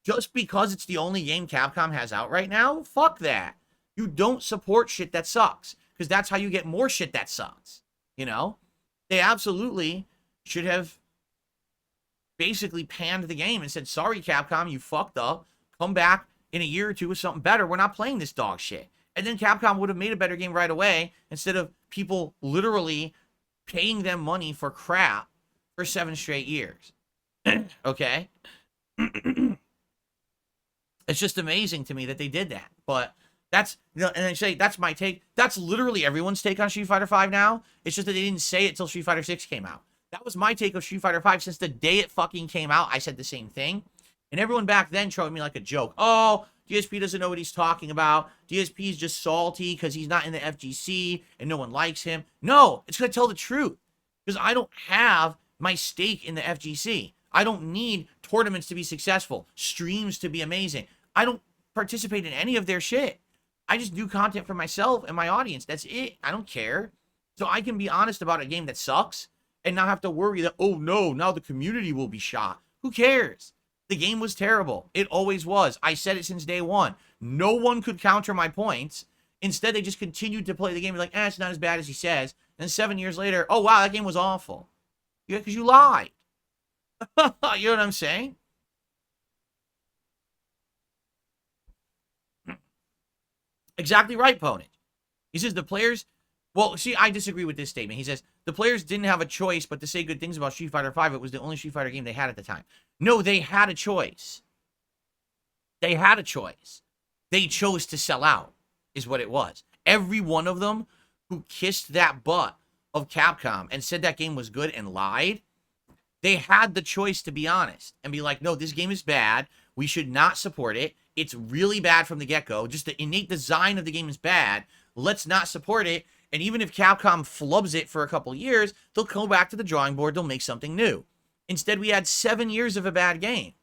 Speaker 1: just because it's the only game Capcom has out right now. Fuck that. You don't support shit that sucks, because that's how you get more shit that sucks. You know? They absolutely should have basically panned the game and said, sorry, Capcom, you fucked up. Come back in a year or two with something better. We're not playing this dog shit. And then Capcom would have made a better game right away, instead of people literally paying them money for crap for 7 straight years. Okay? It's just amazing to me that they did that. But that's, you know, and I say, that's my take. That's literally everyone's take on Street Fighter V now. It's just that they didn't say it till Street Fighter 6 came out. That was my take of Street Fighter V since the day it fucking came out. I said the same thing. And everyone back then treated me like a joke. Oh, DSP doesn't know what he's talking about. DSP is just salty because he's not in the FGC and no one likes him. No, it's going to tell the truth. Because I don't have my stake in the FGC. I don't need tournaments to be successful, streams to be amazing. I don't participate in any of their shit. I just do content for myself and my audience. That's it. I don't care. So I can be honest about a game that sucks and not have to worry that, oh no, now the community will be shot. Who cares? The game was terrible. It always was. I said it since day one. No one could counter my points. Instead, they just continued to play the game. Like, it's not as bad as he says. And 7 years later, oh wow, that game was awful. Yeah, because you lied. You know what I'm saying? Exactly right, Pwnage. He says the players... Well, see, I disagree with this statement. He says, the players didn't have a choice but to say good things about Street Fighter V. It was the only Street Fighter game they had at the time. No, they had a choice. They had a choice. They chose to sell out, is what it was. Every one of them who kissed that butt of Capcom and said that game was good and lied, they had the choice to be honest and be like, no, this game is bad. We should not support it. It's really bad from the get-go. Just the innate design of the game is bad. Let's not support it. And even if Capcom flubs it for a couple years, they'll go back to the drawing board. They'll make something new. Instead, we had 7 years of a bad game.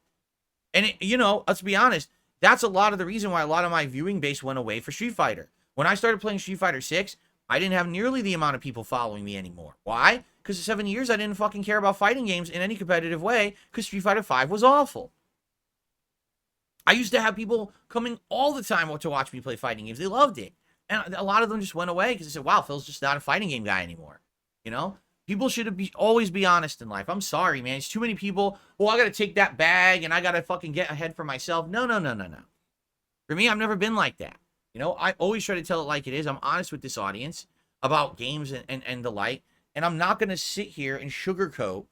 Speaker 1: And, you know, let's be honest, that's a lot of the reason why a lot of my viewing base went away for Street Fighter. When I started playing Street Fighter 6, I didn't have nearly the amount of people following me anymore. Why? Because for 7 years, I didn't fucking care about fighting games in any competitive way because Street Fighter 5 was awful. I used to have people coming all the time to watch me play fighting games. They loved it. And a lot of them just went away because they said, wow, Phil's just not a fighting game guy anymore. You know? People should always be honest in life. I'm sorry, man. It's too many people. Well, I got to take that bag and I got to fucking get ahead for myself. No. For me, I've never been like that. You know, I always try to tell it like it is. I'm honest with this audience about games and the like. And I'm not going to sit here and sugarcoat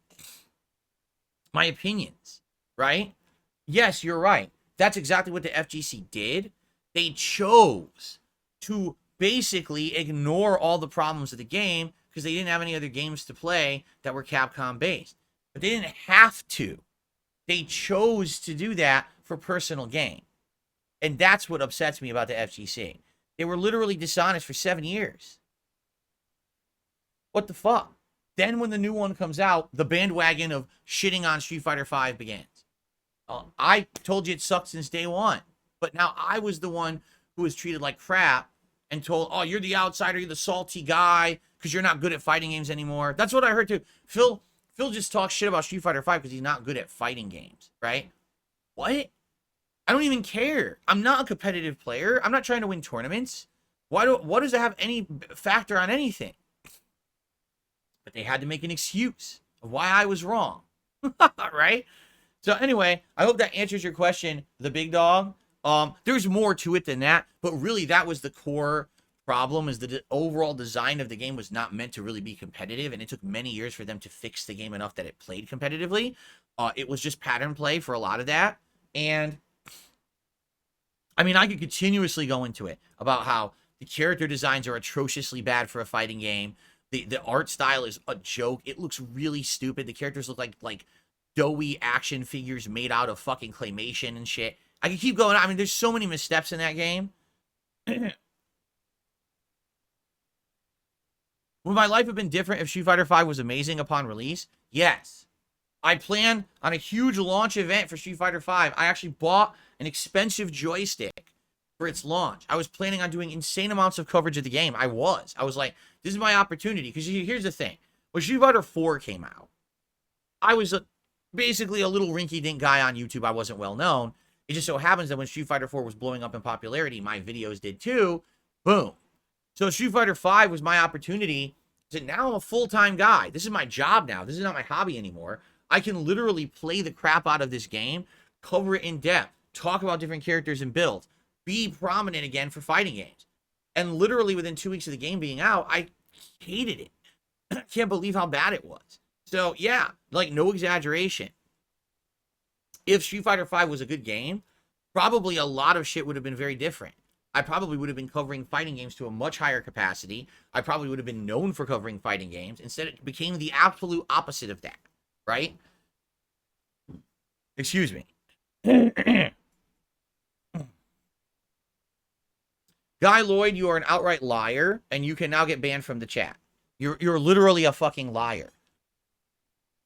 Speaker 1: my opinions, right? Yes, you're right. That's exactly what the FGC did. They chose to basically ignore all the problems of the game because they didn't have any other games to play that were Capcom based. But they didn't have to. They chose to do that for personal gain. And that's what upsets me about the FGC. They were literally dishonest for 7 years. What the fuck? Then when the new one comes out, the bandwagon of shitting on Street Fighter V begins. I told you it sucked since day one. But now I was the one who was treated like crap and told, oh, you're the outsider, you're the salty guy because you're not good at fighting games anymore. That's what I heard too. Phil just talks shit about Street Fighter V because he's not good at fighting games, right? What? I don't even care. I'm not a competitive player. I'm not trying to win tournaments. What does it have any factor on anything? But they had to make an excuse of why I was wrong. Right? So anyway, I hope that answers your question, the big dog. There's more to it than that, but really that was the core problem, is the overall design of the game was not meant to really be competitive, and it took many years for them to fix the game enough that it played competitively. It was just pattern play for a lot of that. And I mean, I could continuously go into it about how the character designs are atrociously bad for a fighting game. The art style is a joke. It looks really stupid. The characters look like doughy action figures made out of fucking claymation and shit. I can keep going. I mean, there's so many missteps in that game. Would my life have been different if Street Fighter V was amazing upon release? Yes. I plan on a huge launch event for Street Fighter V. I actually bought an expensive joystick for its launch. I was planning on doing insane amounts of coverage of the game. I was like, this is my opportunity. Because here's the thing. When Street Fighter 4 came out, I was basically a little rinky-dink guy on YouTube. I wasn't well known. It just so happens that when Street Fighter 4 was blowing up in popularity, my videos did too. Boom. So Street Fighter 5 was my opportunity. So now I'm a full-time guy. This is my job now. This is not my hobby anymore. I can literally play the crap out of this game, cover it in depth, talk about different characters and builds, be prominent again for fighting games. And literally within 2 weeks of the game being out, I hated it. I can't believe how bad it was. So yeah, like no exaggeration. If Street Fighter V was a good game, probably a lot of shit would have been very different. I probably would have been covering fighting games to a much higher capacity. I probably would have been known for covering fighting games. Instead, it became the absolute opposite of that, right? Excuse me. Guy Lloyd, you are an outright liar, and you can now get banned from the chat. You're literally a fucking liar.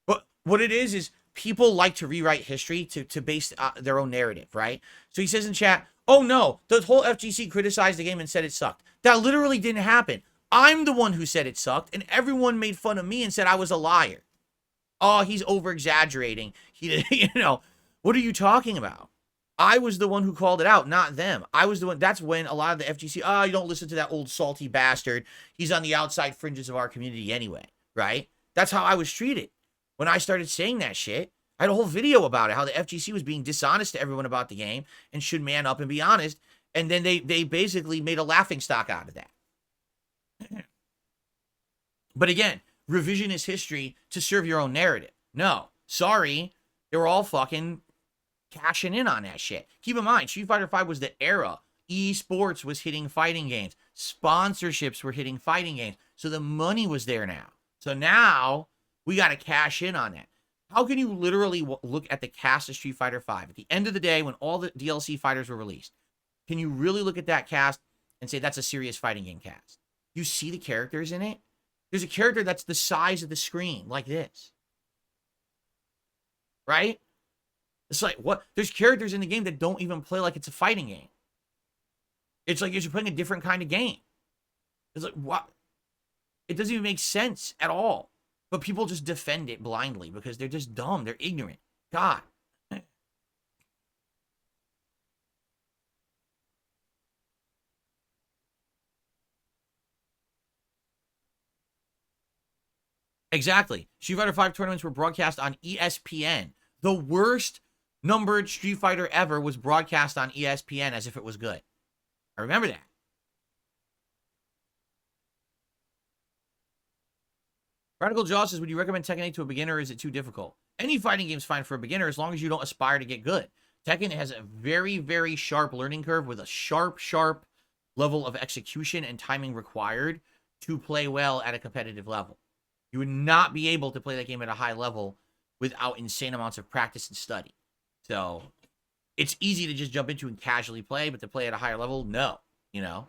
Speaker 1: But what it is people like to rewrite history to base their own narrative, right? So he says in chat, oh no, the whole FGC criticized the game and said it sucked. That literally didn't happen. I'm the one who said it sucked, and everyone made fun of me and said I was a liar. Oh, he's over-exaggerating. What are you talking about? I was the one who called it out, not them. I was the one. That's when a lot of the FGC, you don't listen to that old salty bastard. He's on the outside fringes of our community anyway, right? That's how I was treated. When I started saying that shit, I had a whole video about it, how the FGC was being dishonest to everyone about the game and should man up and be honest. And then they basically made a laughingstock out of that. But again, revisionist history to serve your own narrative. No, sorry. They were all fucking cashing in on that shit. Keep in mind, Street Fighter V was the era. Esports was hitting fighting games. Sponsorships were hitting fighting games. So the money was there now. So now we got to cash in on that. How can you literally look at the cast of Street Fighter V at the end of the day when all the DLC fighters were released? Can you really look at that cast and say that's a serious fighting game cast? You see the characters in it? There's a character that's the size of the screen, like this. Right? It's like, what? There's characters in the game that don't even play like it's a fighting game. It's like you're playing a different kind of game. It's like, what? It doesn't even make sense at all. But people just defend it blindly because they're just dumb. They're ignorant. God. Exactly. Street Fighter V tournaments were broadcast on ESPN. The worst numbered Street Fighter ever was broadcast on ESPN as if it was good. I remember that. Radical Jaw says, would you recommend Tekken 8 to a beginner, or is it too difficult? Any fighting game is fine for a beginner as long as you don't aspire to get good. Tekken has a very, very sharp learning curve with a sharp level of execution and timing required to play well at a competitive level. You would not be able to play that game at a high level without insane amounts of practice and study. So it's easy to just jump into and casually play, but to play at a higher level, no, you know?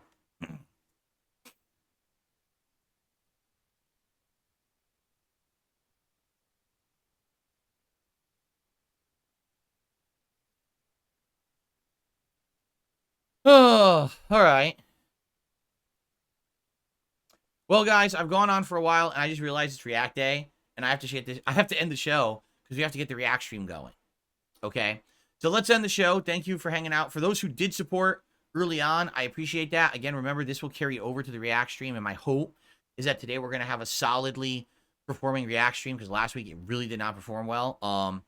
Speaker 1: Oh, all right. Well, guys, I've gone on for a while, and I just realized it's React Day, and I have to end the show because we have to get the React stream going. Okay? So let's end the show. Thank you for hanging out. For those who did support early on, I appreciate that. Again, remember, this will carry over to the React stream, and my hope is that today we're going to have a solidly performing React stream, because last week it really did not perform well.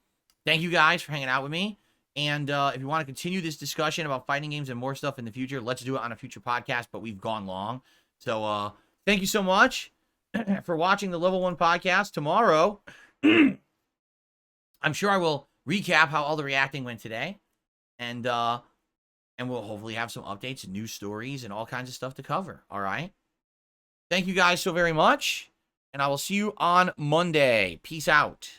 Speaker 1: Thank you guys for hanging out with me. And if you want to continue this discussion about fighting games and more stuff in the future, let's do it on a future podcast, but we've gone long. So thank you so much for watching the Level 1 podcast. Tomorrow, I'm sure I will recap how all the reacting went today. And we'll hopefully have some updates and news stories and all kinds of stuff to cover. All right? Thank you guys so very much. And I will see you on Monday. Peace out.